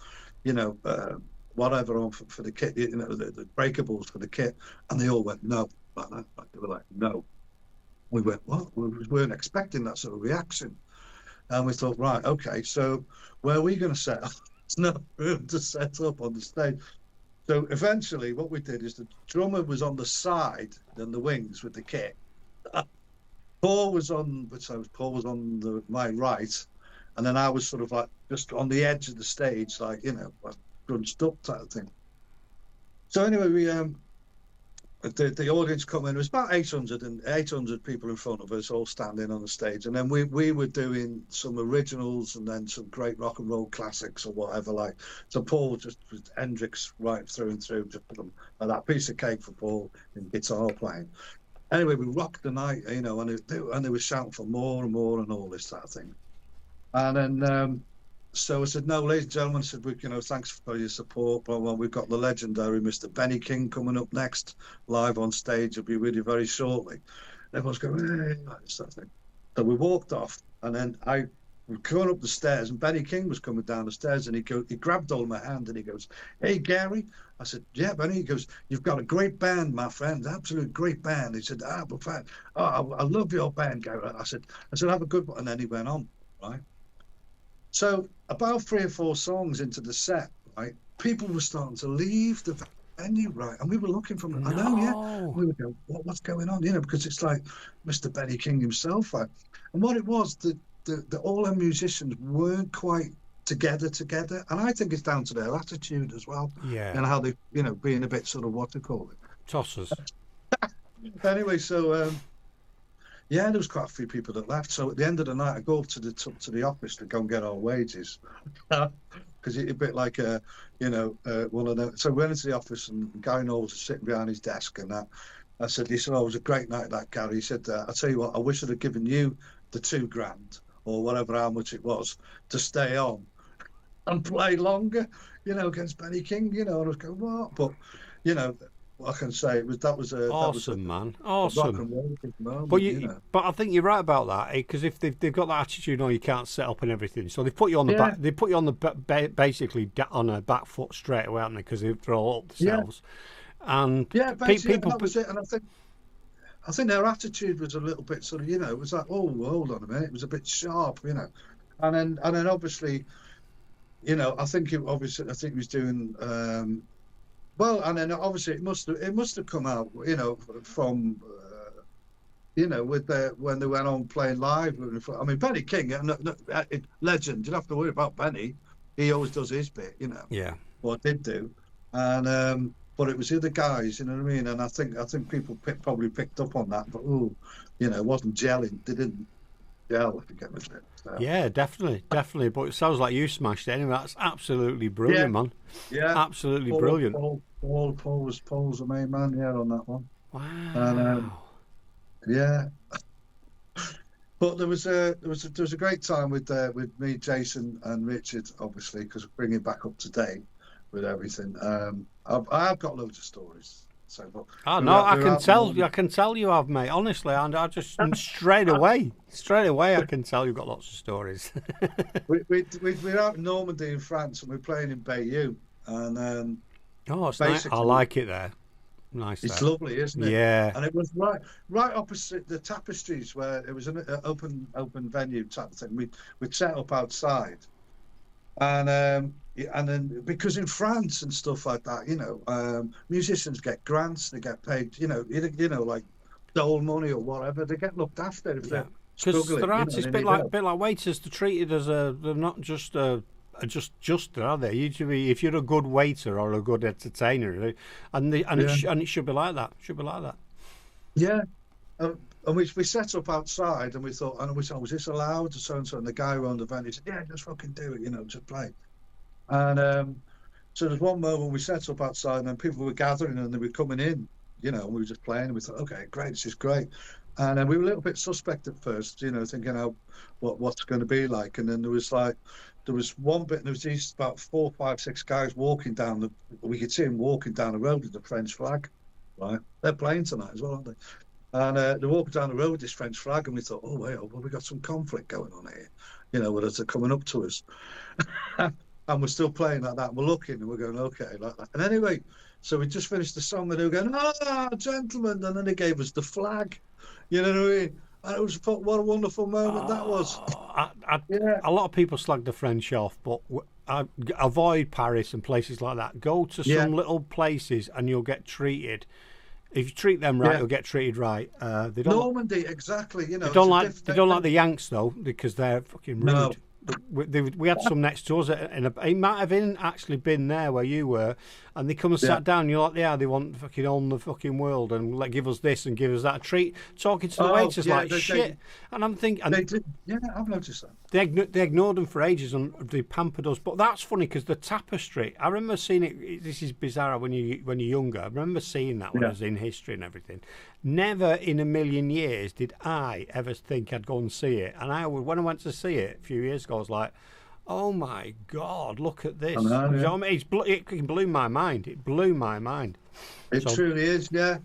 whatever on for the kit, the breakables for the kit? And they all went, no. Like that. They were like, no. We went, what? We weren't expecting that sort of reaction. And we thought, right, okay, so where are we going to set up? There's no room to set up on the stage. So eventually what we did is the drummer was on the side and the wings with the kit. Paul was on my right, and then I was sort of like just on the edge of the stage, like, like bunched up type of thing. So anyway, we the audience come in. It was about 800 people in front of us, all standing on the stage, and then we were doing some originals and then some great rock and roll classics or whatever. Like, so Paul just was Hendrix right through and through, just put them like that piece of cake for Paul in guitar playing. Anyway, we rocked the night, and they were shouting for more and more and all this type of thing. And then, so I said, no, ladies and gentlemen, I said, thanks for your support. Blah, blah. We've got the legendary Mr. Benny King coming up next, live on stage. He'll be with you very shortly. Everyone's going, hey, like this type of thing. So we walked off, and then I was going up the stairs, and Benny King was coming down the stairs, and he grabbed hold of my hand, and he goes, hey, Gary. I said, yeah, Benny. He goes, you've got a great band, my friend, absolute great band. He said, I love your band, Gary. I said, have a good one. And then he went on, right? So about 3 or 4 songs into the set, right, people were starting to leave the venue, right? And we were looking from, I know, yeah. We would go, what's going on? Because it's like Mr. Benny King himself, right? And what it was, the all our musicians weren't quite together, and I think it's down to their attitude as well. Yeah. And how they, being a bit sort of, what to call it? Tossers. Anyway, so there was quite a few people that left. So at the end of the night, I go up to the office to go and get our wages, because it's a bit like one of them. So we went into the office, and Gary Knowles was sitting behind his desk, and that. I said, he said, it was a great night, that, Gary. He said, I'll tell you what, I wish I'd have given you the $2,000 or whatever, how much it was, to stay on and play longer, against Benny King, and I was going, what? But, I can say that was awesome, man. Awesome. Rock and roll moment, but I think you're right about that, because if they've got that attitude, you can't set up and everything, so they put you on the back. They put you on the basically on a back foot straight away, haven't they? Because they're all up themselves. Yeah. And people. That was it. And I think their attitude was a little bit sort of, it was like, oh, hold on a minute, it was a bit sharp, and then obviously, I think he was doing. Well, and then obviously it must have come out, from with when they went on playing live. I mean, Benny King, legend. You don't have to worry about Benny. He always does his bit, Yeah. what did do, and but it was the other guys, you know what I mean. And I think people probably picked up on that, but it wasn't gelling. They didn't gel, if you get me. So. Yeah, definitely. But it sounds like you smashed it anyway. That's absolutely Yeah, brilliant, man. yeah. Absolutely Paul, brilliant. Paul's the main man, yeah, on that one. And Wow. yeah, but there was a great time with me, Jason, and Richard, obviously, because bringing back up to date with everything. I've got loads of stories. So, but Oh we no, were, I we were can out in tell. I Normandy. can tell you have, mate. Honestly, and I just straight away, I can tell you've got lots of stories. We were out in Normandy in France, and we were playing in Bayeux, and Oh, it's nice. I basically like it there. Nice it's there. lovely, isn't it? Yeah. And it was right opposite the tapestries, where it was an open venue type of thing. We'd set up outside, and then because in France and stuff like that, musicians get grants, they get paid, like dole money or whatever. They get looked after if Yeah. they're Because struggling. they're artists, They bit need like help. waiters. They're treated as they're not just just are they? Usually, if you're a good waiter or a good entertainer, Yeah, and it should be like that. Should be like that. yeah. And we set up outside, and we thought, and we said, was this allowed? So and so, and the guy who owned the venue said, yeah, just fucking do it, just play. And so there's one moment we set up outside, and then people were gathering, and they were coming in, and we were just playing, and we thought, okay, great, this is great. And then we were a little bit suspect at first, thinking what's going to be like. And then there was one bit, and there was these about 4, 5, 6 guys walking down we could see them walking down the road with the French flag, right? They're playing tonight as well, aren't they? And they're walking down the road with this French flag, and we thought, oh, wait, well, we got some conflict going on here, where they're coming up to us. And we're still playing like that. And we're looking, and we're going, okay, like that. And anyway, so we just finished the song, and they were going, gentlemen. And then they gave us the flag, you know what I mean? And it was, what a wonderful moment that was. Yeah, A lot of people slag the French off, but avoid Paris and places like that. Go to yeah. some little places, and you'll get treated. If you treat them right, Yeah. you'll get treated right. They don't. Normandy, exactly. They don't like the Yanks though, because they're fucking rude. No. We had some next to us, it might have actually been there where you were, and they come and sat down. And you're like, yeah, they want fucking own the fucking world and give us this and give us that treat. Talking to the waiters like shit, and I'm thinking, They did. Yeah, I've noticed that. they ignored them for ages and they pampered us. But that's funny because the tapestry, I remember seeing it. This is bizarre when you're younger. I remember seeing that when I was in history and everything. Never in a million years did I ever think I'd go and see it. And when I went to see it a few years ago, I was like, oh my God, look at this. I know, You yeah. know what I mean? It blew my mind. It blew my mind. It So, truly is, yeah.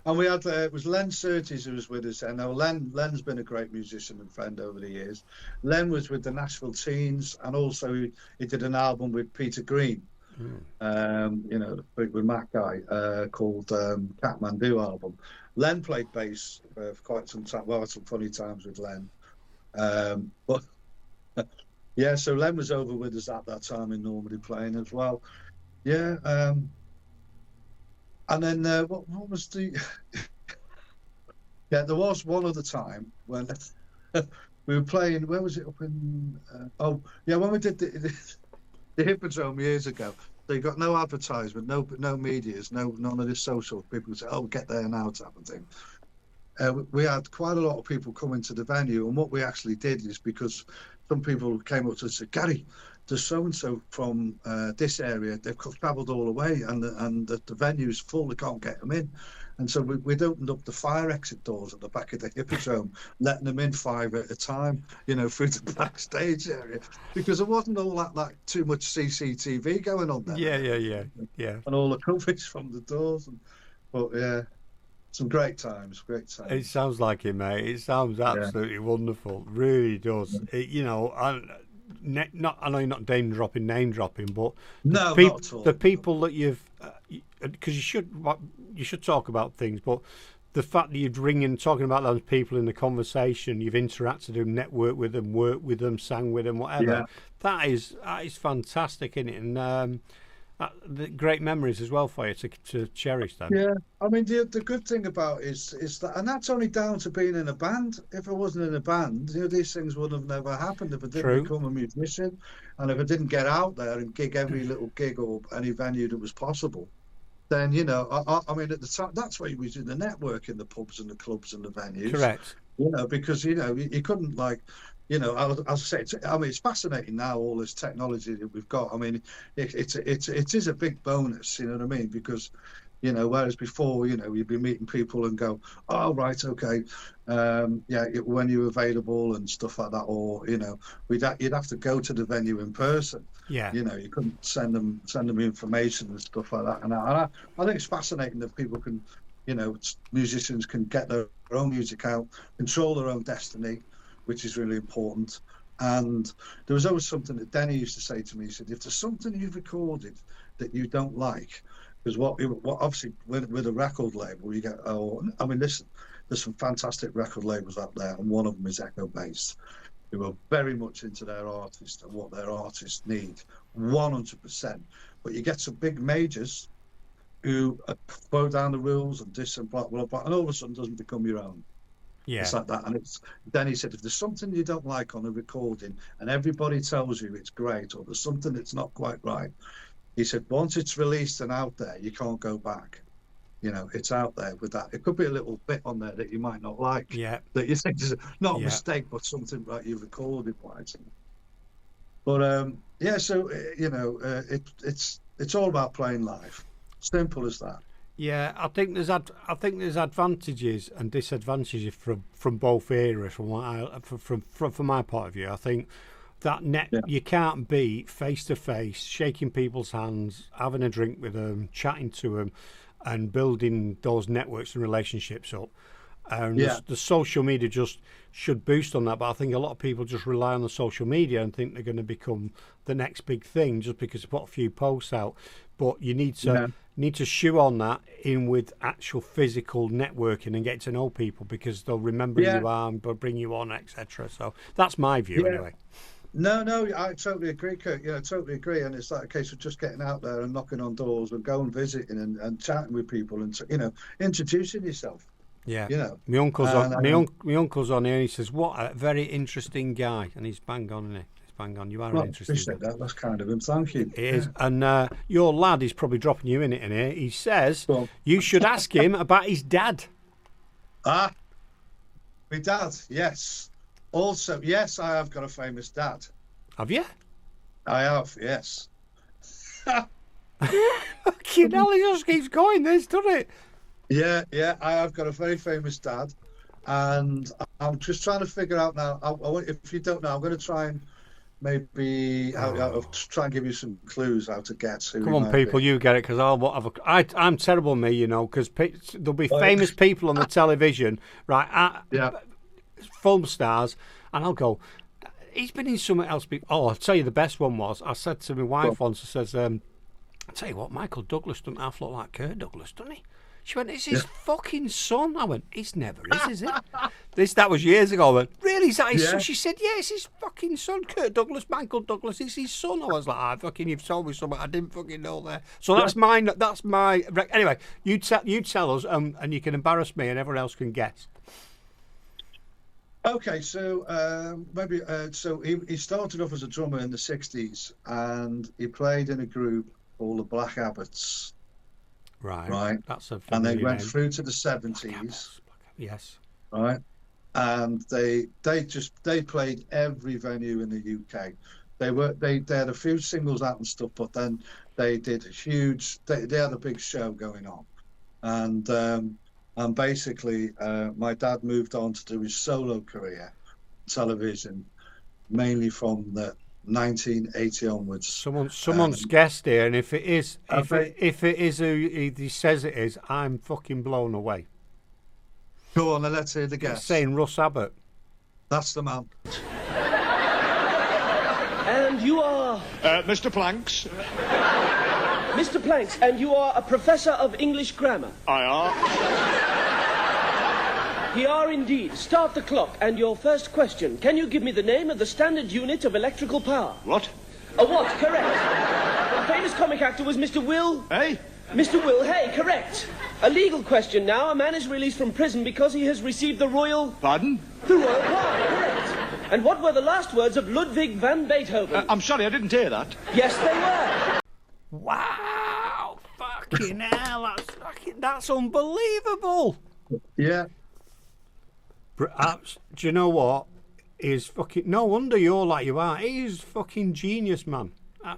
And we had it was Len Surtees who was with us, and now Len's been a great musician and friend over the years. Len was with the Nashville Teens, and also he did an album with Peter Green, with Mac Guy, called Kathmandu album. Len played bass for quite some time. Well, I had some funny times with Len, but yeah. So Len was over with us at that time in Normandy playing as well. Yeah. And then what was the? Yeah, there was one other time when we were playing. Where was it? Up in? When we did the Hippodrome years ago. They got no advertisement, no medias, none of this social. People would say, "Oh, get there now," type of thing. We had quite a lot of people coming to the venue, and what we actually did is, because some people came up to us and said, "Gary, there's so and so from this area. They've travelled all the way, and the venue's full. They can't get them in." And so we'd opened up the fire exit doors at the back of the Hippodrome, letting them in 5 at a time, through the backstage area, because there wasn't all that too much CCTV going on there. yeah. And all the coverage from the doors. But yeah, some great times. It sounds like it, mate. It sounds absolutely wonderful. Really does. I know you're not name dropping, but No, not at all. the people that you've, because you should talk about things, but the fact that you'd ring in talking about those people in the conversation, you've interacted with them, networked with them, worked with them, sang with them, whatever. Yeah. That is fantastic, isn't it? And the great memories as well for you to cherish then. Yeah, I mean the good thing about it is that, and that's only down to being in a band. If I wasn't in a band, these things would have never happened if I didn't become a musician, and if I didn't get out there and gig every little gig or any venue that was possible. Then I mean at the time that's why we was in the network in the pubs and the clubs and the venues. Correct. Because you couldn't as I say, it's fascinating now, all this technology that we've got. I mean, it is a big bonus, you know what I mean? Because, whereas before, you'd be meeting people and go, oh, right, okay, when you're available and stuff like that, or, you'd have to go to the venue in person. Yeah. You couldn't send them information and stuff like that. And I think it's fascinating that people can, musicians can get their own music out, control their own destiny, which is really important. And there was always something that Denny used to say to me. He said, if there's something you've recorded that you don't like, because what obviously with a record label, you get, listen, there's some fantastic record labels out there, and one of them is Echo Based, who are very much into their artists and what their artists need, 100%. But you get some big majors who throw down the rules and this and blah, blah, blah, and all of a sudden doesn't become your own. Yeah. It's like that. And then he said, if there's something you don't like on a recording and everybody tells you it's great, or there's something that's not quite right, he said, once it's released and out there, you can't go back. It's out there with that. It could be a little bit on there that you might not like. Yeah. That you think is not a mistake, but something that you recorded wise. But so it's all about playing live. Simple as that. Yeah, I think there's advantages and disadvantages from both eras. From my point of view, I think that you can't be face to face, shaking people's hands, having a drink with them, chatting to them, and building those networks and relationships up. And the social media just should boost on that. But I think a lot of people just rely on the social media and think they're going to become the next big thing just because they put a few posts out. But you need to shoe on that in with actual physical networking and get to know people, because they'll remember who you are and they'll bring you on, etc. So that's my view anyway. No, I totally agree, Kurt. I totally agree. And it's like a case of just getting out there and knocking on doors and going visiting and chatting with people and introducing yourself. Yeah, my uncle's on here and he says, what a very interesting guy, and he's bang on, isn't he? He's bang on. You are an interesting guy. That's kind of him. Thank you. It is. And your lad is probably dropping you in here. He says you should ask him about his dad. My dad, yes. Also, yes, I have got a famous dad. Have you? I have, yes. Fucking hell, it just keeps going, this, doesn't it? Yeah, I have got a very famous dad, and I'm just trying to figure out now. If you don't know, I'm going to try and maybe I'll try and give you some clues how to guess who. Come on, people, you get it, because I'm terrible, because there'll be famous people on the television, right? Film stars, and I'll go, he's been in something else. I'll tell you the best one was, I said to my wife once, I says, I'll tell you what, Michael Douglas doesn't half look like Kurt Douglas, doesn't he? She went, it's his fucking son. I went, he's never is it? That was years ago. I went, really, is that his son? She said, yeah, it's his fucking son, Kurt Douglas, Michael Douglas, it's his son. I was like, you've told me something I didn't fucking know there. So that's mine. Anyway, you tell us, and you can embarrass me and everyone else can guess. Okay, so he started off as a drummer in the 60s, and he played in a group called the Black Abbots. Right. That's a and they went name. Through to the 70s. Yes. Right. And they played every venue in the UK. They had a few singles out and stuff, but then they did they had a big show going on. And basically my dad moved on to do his solo career, television, mainly from the 1980 onwards. Someone's guessed here, and if it is who he says it is, I'm fucking blown away. Go on, let's hear the guess. He's saying Russ Abbott. That's the man. And you are Mr. Planks. Mr. Planks, and you are a professor of English grammar. I are. We are indeed. Start the clock. And your first question. Can you give me the name of the standard unit of electrical power? What? A watt, correct. famous comic actor was Mr. Will... Hey? Mr. Will Hay, correct. A legal question now. A man is released from prison because he has received the royal... Pardon? The royal pardon, correct. And what were the last words of Ludwig van Beethoven? I'm sorry, I didn't hear that. Yes, they were. Wow! Fucking hell, that's unbelievable. Yeah. Do you know what? He's fucking... No wonder you're like you are. He's fucking genius, man.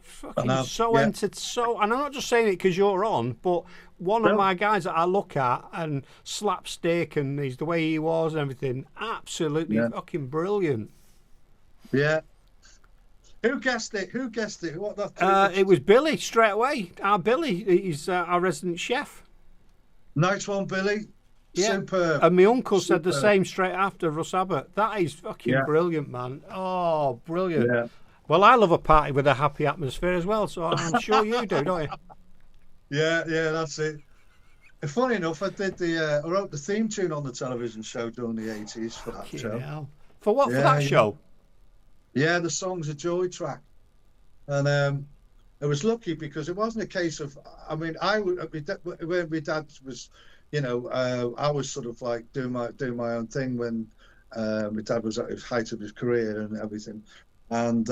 Fucking so entered, so... And I'm not just saying it because you're on, but one of my guys that I look at and slapstick and he's the way he was and everything, absolutely fucking brilliant. Yeah. Who guessed it? What that? It was Billy straight away. Our Billy, he's our resident chef. Nice one, Billy. Yeah. Superb. And my uncle said the same straight after, Russ Abbott. That is fucking brilliant, man. Oh, brilliant. Yeah. Well, I love a party with a happy atmosphere as well, so I'm sure you do, don't you? Yeah, that's it. And funny enough, I wrote the theme tune on the television show during the 80s for that show. Hell. For what? For that show? Yeah, the Songs of Joy track. And I was lucky because it wasn't a case of, I mean, when my dad was, I was sort of like doing my own thing when my dad was at the height of his career and everything. And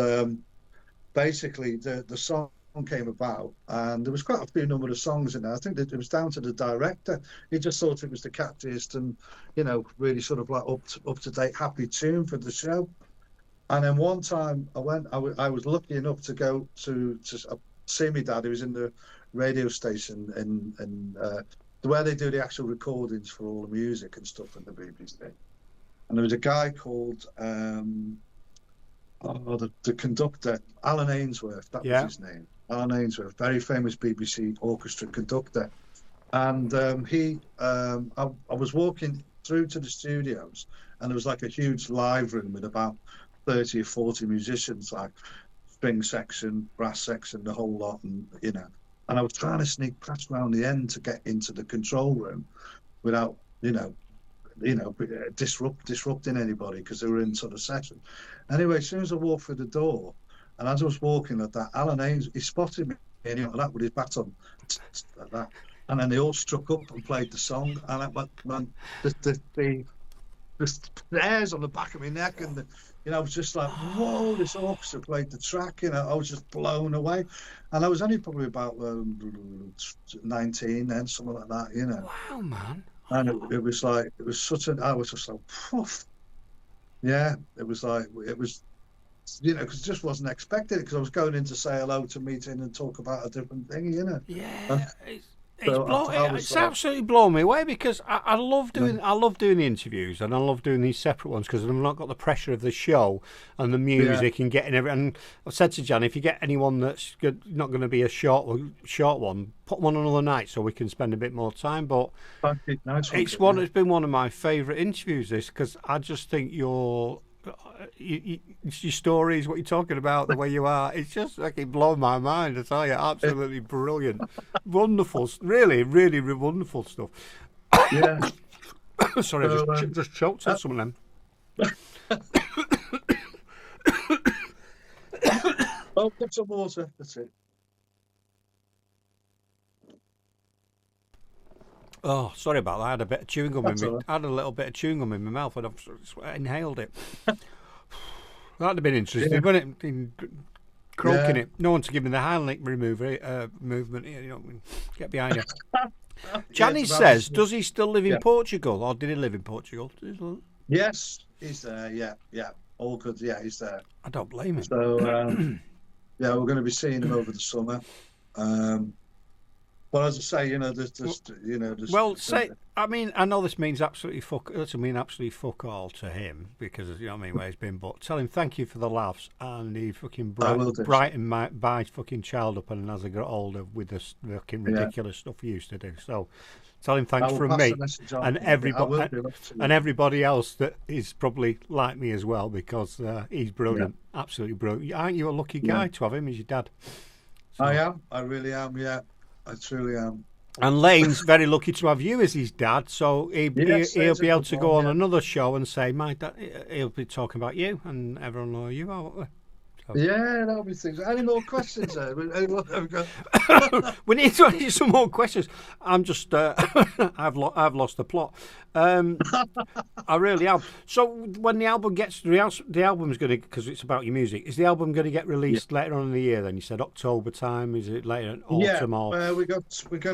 basically the song came about and there was quite a few number of songs in there. I think that it was down to the director. He just thought it was the catchiest and, really sort of like up to date, happy tune for the show. And then one time I was lucky enough to go to see my dad. He was in the radio station in where they do the actual recordings for all the music and stuff at the BBC. And there was a guy called the conductor, Alan Ainsworth, that was his name. Alan Ainsworth, very famous BBC orchestra conductor. And I was walking through to the studios and there was like a huge live room with about 30 or 40 musicians, like string section, brass section, the whole lot, and and I was trying to sneak past around the end to get into the control room without disrupting anybody because they were in sort of session. Anyway, as soon as I walked through the door, and as I was walking like that, Alan Haynes, he spotted me and like that with his baton, like that, and then they all struck up and played the song, and I went, man, the hairs on the back of my neck, and I was just like, whoa, this orchestra played the track, I was just blown away. And I was only probably about 19 then, something like that, Wow, man. And it was like, I was just like, poof. Yeah, it was because it just wasn't expected, because I was going in to say hello to meet in and talk about a different thing, Yeah, it's absolutely blown me away, because I love doing the interviews and I love doing these separate ones because I've not got the pressure of the show and the music and getting everything. And I've said to Jan, if you get anyone that's not going to be a short one, put them on another night so we can spend a bit more time. But it's been one of my favourite interviews, this, because I just think your stories, what you're talking about, the way you are, it's just like it blown my mind. I tell you, absolutely brilliant, wonderful, really, really, really wonderful stuff. Yeah. Sorry, I just choked on some of them. Oh, get some water. That's it. Oh, sorry about that. I had a bit of chewing gum I had a little bit of chewing gum in my mouth and I inhaled it. That'd have been interesting, wouldn't it? Croaking it. No one to give me the Heimlich movement. Get behind it. Johnny says, does he still live in Portugal, or did he live in Portugal? Yes, he's there. Yeah. All good. Yeah, he's there. I don't blame him. So, we're going to be seeing him over the summer. Well, as I say, I know this means absolutely fuck all to him, because where he's been. But tell him thank you for the laughs, and he fucking brightened my fucking child up, and as I got older with the fucking ridiculous stuff he used to do. So tell him thanks from me and everybody else that is probably like me as well, because he's brilliant, absolutely brilliant. Aren't you a lucky guy to have him as your dad? So. I am. I really am. Yeah. I truly am. And Lane's very lucky to have you as his dad, so he'll be able to go on another show and say, my dad, he'll be talking about you, and everyone will know who you are, won't Yeah, that'll be things. Any more questions there? Anyone have got? We need to ask you some more questions. I'm just, I've lost the plot. I really have. So when the album gets, the album's going to, because it's about your music, is the album going to get released later on in the year? Then you said October time. Is it later in autumn or? We're gonna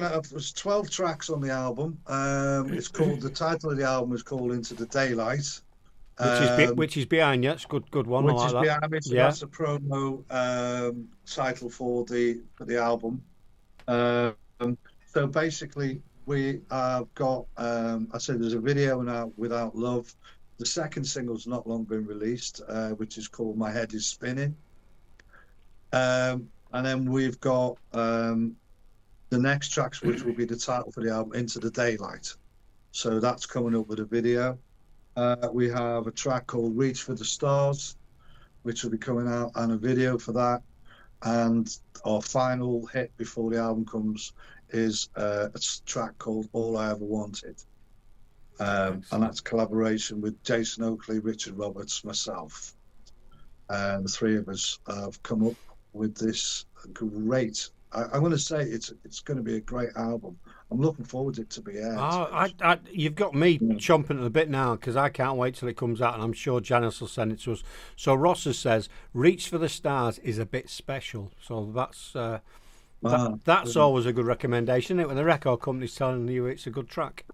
have, there's 12 tracks on the album. It's called, the title of the album is called Into the Daylight. Which is behind you. It's a good one. Which I like is that. behind me. So that's a promo title for the album. So basically, we have got. I said there's a video now, Without Love. The second single's not long been released, which is called My Head Is Spinning. And then we've got the next tracks, which will be the title for the album, Into the Daylight. So that's coming up with a video. We have a track called Reach for the Stars, which will be coming out, and a video for that. And our final hit before the album comes is a track called All I Ever Wanted. And that's collaboration with Jason Oakley, Richard Roberts, myself. And the three of us have come up with this great, I'm going to say it's going to be a great album. I'm looking forward to it to be aired. You've got me chomping at the bit now, because I can't wait till it comes out, and I'm sure Janice will send it to us. So Rossa says, Reach for the Stars is a bit special. So that's always a good recommendation, isn't it? When the record company's telling you it's a good track.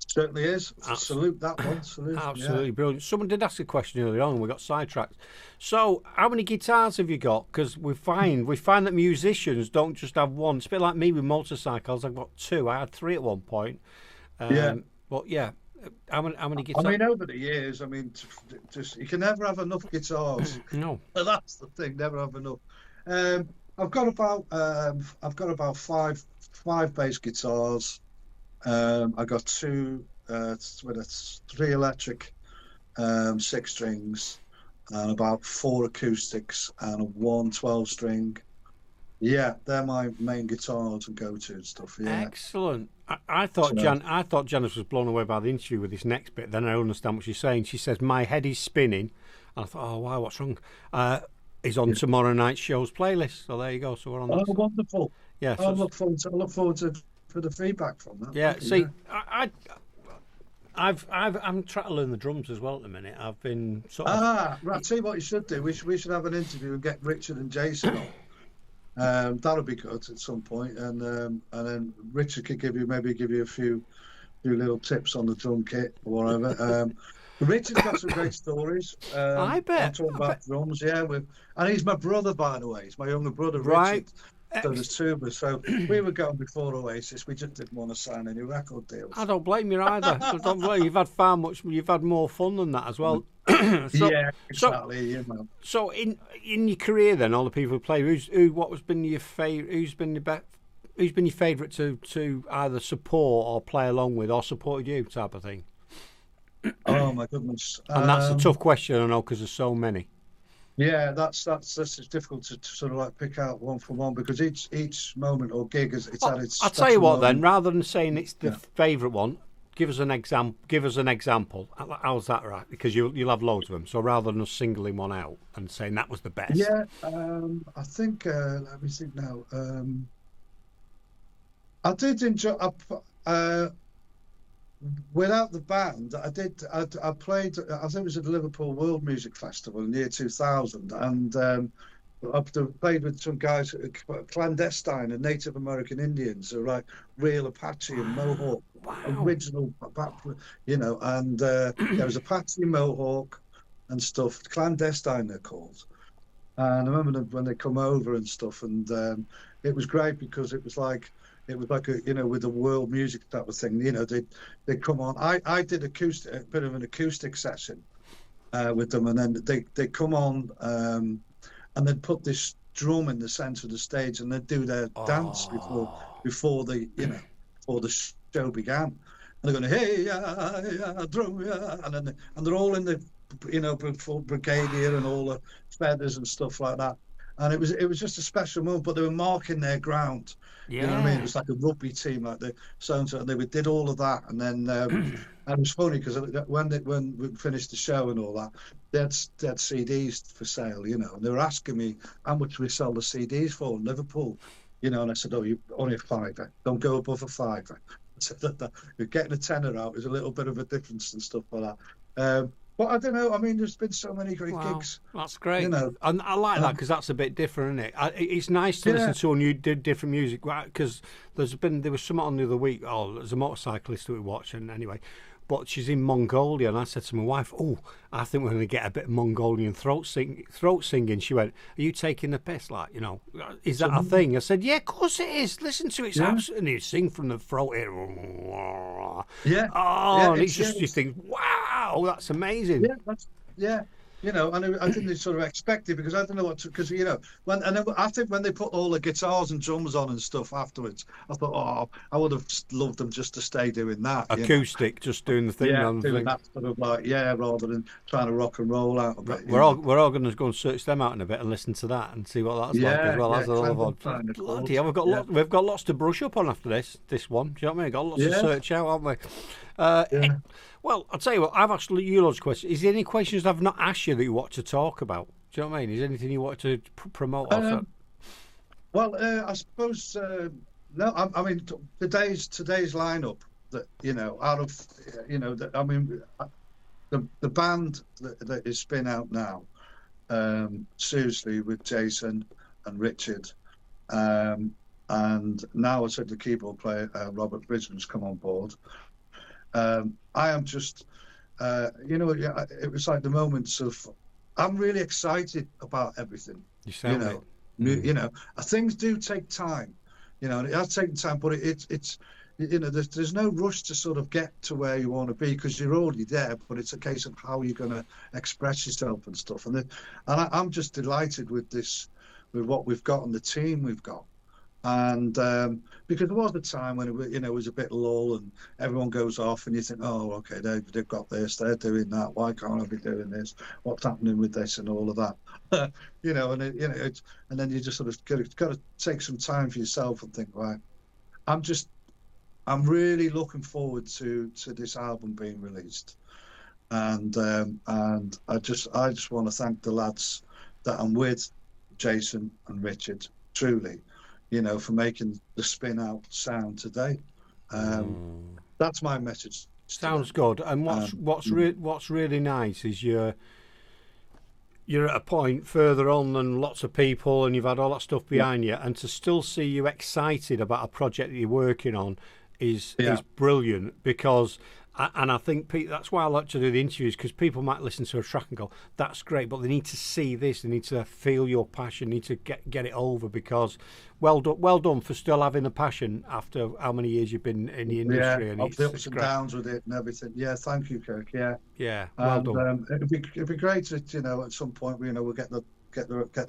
Certainly is. Salute that one. Salute. Absolutely brilliant. Someone did ask a question earlier on, and we got sidetracked. So, how many guitars have you got? Because we find that musicians don't just have one. It's a bit like me with motorcycles. I've got two. I had three at one point. But yeah, how many guitars? I mean, over the years, I mean, just you can never have enough guitars. No, that's the thing. Never have enough. I've got about five bass guitars. I got two three electric 6 strings, and about 4 acoustics and one 12-string. Yeah, they're my main guitars and go-to stuff. Yeah, excellent. I thought Janice was blown away by the interview with this next bit. Then I understand what she's saying. She says, "My head is spinning." And I thought, "Oh wow, what's wrong?" Is on tomorrow night's show's playlist. So there you go. So we're on. Oh, wonderful. Yeah, I look forward to for the feedback from that. Yeah, see, I'm trying to learn the drums as well at the minute. I've been sort of... right. See what you should do. We should have an interview and get Richard and Jason on. That'll be good at some point, and then Richard could give you a few little tips on the drum kit or whatever. Richard's got some great stories. I bet. I'm talking about drums, yeah. And he's my brother, by the way. He's my younger brother, right. Richard. So there's two of us. So we were going before Oasis. We just didn't want to sign any record deals. I don't blame you either. I don't blame you. You've had more fun than that as well. Yeah, exactly. So in your career, then, all the people who play, who's been your favourite to either support or play along with or supported you, type of thing? Oh my goodness! And that's a tough question, I know, because there's so many. Yeah, that's difficult to sort of like pick out one for one, because each moment or gig it's had its. I'll tell you what then, rather than saying it's the favourite one, give us an example. How's that, right? Because you'll have loads of them. So rather than us singling one out and saying that was the best. Yeah, I think. Let me think now. I did enjoy. Without the band, I played. I think it was at the Liverpool World Music Festival in the year 2000, and I played with some guys, clandestine and Native American Indians, who are like real Apache and Mohawk, original, and there was Apache, Mohawk, and stuff. Clandestine, they're called. And I remember when they come over and stuff, and it was great because it was like a, with the world music type of thing. They come on. I did a bit of an acoustic session with them, and then they come on and then put this drum in the center of the stage, and they do their dance before the show began. And they're going, hey, yeah, drum, yeah, and they're all in the, full brigadier and all the feathers and stuff like that. and it was just a special moment. But they were marking their ground. Yeah. You know what I mean? It was like a rugby team, like the so-and-so, and they did all of that. And then and it was funny because when we finished the show and all that, they had CDs for sale, you know, and they were asking me how much we sell the CDs for in Liverpool, you know, and I said, oh, you only a £5, don't go above a £5. I said that you're getting a tenner out is a little bit of a difference and stuff like that. But I don't know. I mean, there's been so many great gigs. That's great. You know, and I like that because that's a bit different, isn't it? It's nice to listen to new different music because there was something on the other week. Oh, there's a motorcyclist that we watched, and anyway, but she's in Mongolia, and I said to my wife, "Oh, I think we're going to get a bit of Mongolian throat singing." She went, "Are you taking the piss? Like, you know, is that a thing?" I said, "Yeah, of course it is. Listen to it, and you sing from the throat here." Yeah. Oh, and it's just you think, "Wow, that's amazing." Yeah. You know, and I didn't sort of expect it because I don't know what to, because, you know, I think when they put all the guitars and drums on and stuff afterwards, I thought, oh, I would have loved them just to stay doing that. Acoustic, just doing the thing. Yeah, doing that sort of like, rather than trying to rock and roll out a bit. We're all going to go and search them out in a bit and listen to that and see what that's like as well. That's bloody hell, we've got lots to brush up on after this one. Do you know what I mean? Got lots to search out, haven't we? Well, I'll tell you what, I've asked you loads of questions. Is there any questions I've not asked you that you want to talk about? Do you know what I mean? Is there anything you want to promote? Well, I suppose, no, I mean, today's lineup, that, you know, out of, you know, I mean, the band that is Spinout now, seriously, with Jason and Richard, and now I said the keyboard player, Robert Bridgman's come on board. I am just, you know, it was like the moments of, I'm really excited about everything. You sound it. You know, things do take time, you know, and it has taken time, but it's you know, there's no rush to sort of get to where you want to be because you're already there, but it's a case of how you're going to express yourself and stuff. And I'm just delighted with with what we've got and the team we've got. And because there was a time when it was a bit lull and everyone goes off and you think, oh, okay, they've got this, they're doing that, why can't I be doing this, what's happening with this and all of that. You know, and and then you just sort of got to take some time for yourself and think, right, I'm really looking forward to this album being released, and I just want to thank the lads that I'm with, Jason and Richard, truly, you know, for making the Spinout sound today. That's my message. Sounds good. And what's really nice is you're at a point further on than lots of people, and you've had all that stuff behind you, and to still see you excited about a project that you're working on is brilliant. Because and I think that's why I like to do the interviews, because people might listen to a track and go, that's great, but they need to see this, they need to feel your passion, need to get it over. Because well done for still having a passion after how many years you've been in the industry. And the ups and downs with it and everything. Yeah, thank you, Kirk. Yeah, well done. It'd be great to, you know, at some point, you know, we'll get the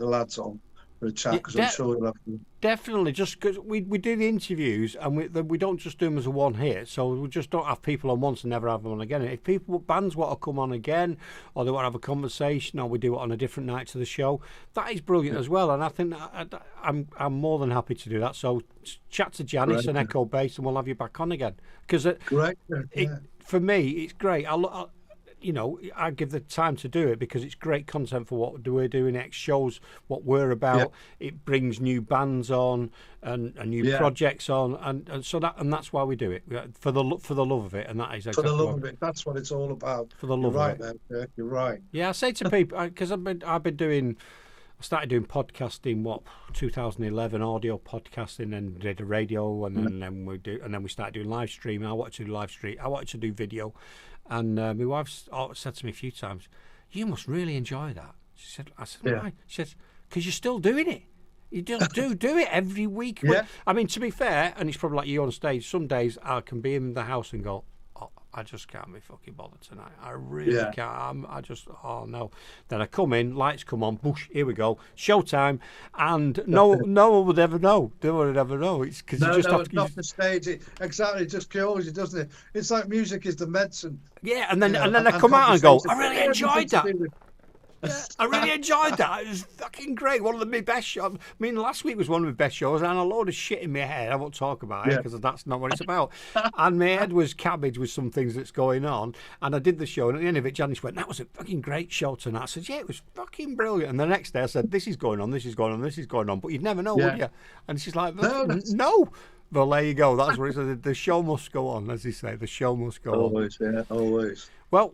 lads on for a chat, because I'm sure you'll have to. Definitely, just because we do the interviews and we don't just do them as a one hit, so we just don't have people on once and never have them on again. If bands want to come on again, or they want to have a conversation, or we do it on a different night to the show, that is brilliant as well. And I think that I'm more than happy to do that. So chat to Janice and Echo Bass, and we'll have you back on again, because for me it's great. You know, I give the time to do it because it's great content for what we're doing. It shows what we're about. It brings new bands on and new projects on, and so that's why we do it, for the love of it. And that is exactly for the love of it. That's what it's all about. For the love of it. You're right there, you're right. Yeah, I say to people, because I've been doing. I started doing podcasting 2011, audio podcasting, and did a radio, and then we started doing live streaming. I wanted to do live stream. I wanted to do video, and my wife said to me a few times, "You must really enjoy that." She said, "I said, why?" She said, "Because you're still doing it. You just do it every week." Yeah. I mean, to be fair, and it's probably like you on stage. Some days I can be in the house and go, I just can't be fucking bothered tonight. I really can't. Oh no. Then I come in, lights come on, whoosh, here we go, showtime, and no one would ever know. No one would ever know. It's because you just have to. Not the stage. It just kills you, doesn't it? It's like music is the medicine. Yeah, and then I come out and go, I really enjoyed that. I really enjoyed that. It was fucking great. One of my best shows. I mean, last week was one of my best shows, and a load of shit in my head. I won't talk about it because that's not what it's about. And my head was cabbage with some things that's going on. And I did the show, and at the end of it, Janice went, "That was a fucking great show tonight." I said, "Yeah, it was fucking brilliant." And the next day, I said, "This is going on, this is going on, this is going on," but you'd never know, would you? And she's like, "No." Well, there you go. That's what it said. The show must go on, as they say. The show must go on. Always, yeah, always. Well,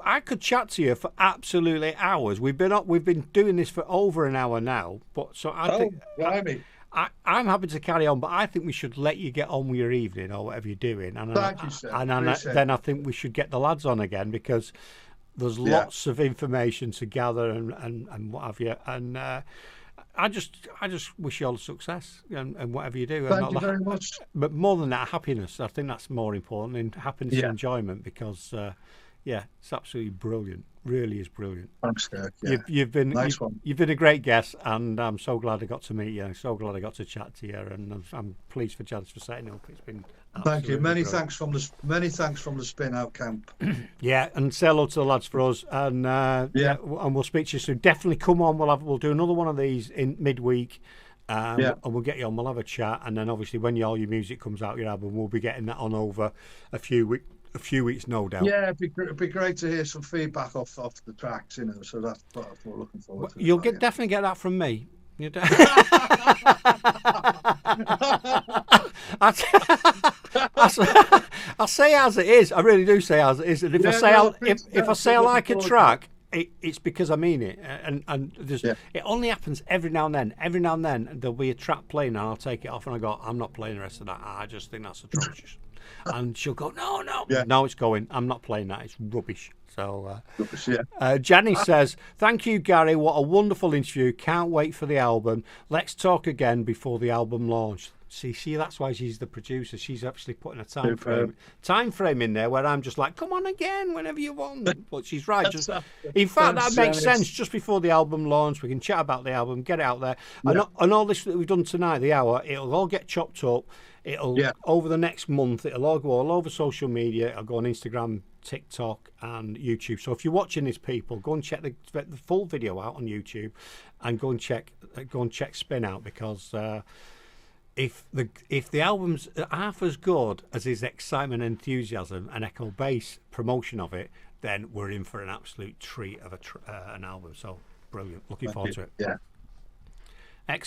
I could chat to you for absolutely hours. We've been doing this for over an hour now. But so I think I'm happy to carry on, but I think we should let you get on with your evening or whatever you're doing. And Thank you, sir. And then I think we should get the lads on again because there's lots of information to gather and what have you. And I just wish you all success and whatever you do. Thank you very much. But more than that, happiness. I think that's more important, and happiness and enjoyment because, it's absolutely brilliant. Really is brilliant. Thanks, Kirk. Yeah. You've been nice one. You've been a great guest, and I'm so glad I got to meet you. I'm so glad I got to chat to you, and I'm pleased for Janice for setting up. It's been thank you. Many brilliant. thanks from the Spinout camp. Yeah, and say hello to the lads for us, and and we'll speak to you soon. Definitely come on. We'll do another one of these in midweek. And we'll get you on. We'll have a chat, and then obviously when all your music comes out, your album, we'll be getting that on over a few weeks, no doubt. Yeah, it'd be great to hear some feedback off the tracks, So that's what we're looking forward to. You'll definitely get that from me. I'll say as it is. I really do say as it is. And if I say I like a track, it's because I mean it. And it only happens every now and then. Every now and then there'll be a track playing, and I'll take it off, and I go, I'm not playing the rest of that. I just think that's atrocious. And she'll go, no, it's going. I'm not playing that. It's rubbish. So, Jenny says, "Thank you, Gary. What a wonderful interview. Can't wait for the album. Let's talk again before the album launch." See, that's why she's the producer. She's actually putting a time frame in there where I'm just like, come on again whenever you want. But she's right. In fact, that makes sense. Just before the album launch, we can chat about the album, get it out there, and all this that we've done tonight, the hour, it'll all get chopped up. It'll over the next month. It'll all go all over social media. It'll go on Instagram, TikTok, and YouTube. So if you're watching this, people, go and check the full video out on YouTube, and go and check Spinout because. If the album's half as good as his excitement, enthusiasm, and Echo Bass promotion of it, then we're in for an absolute treat of an album. So brilliant! Looking forward to it. Yeah. Excellent.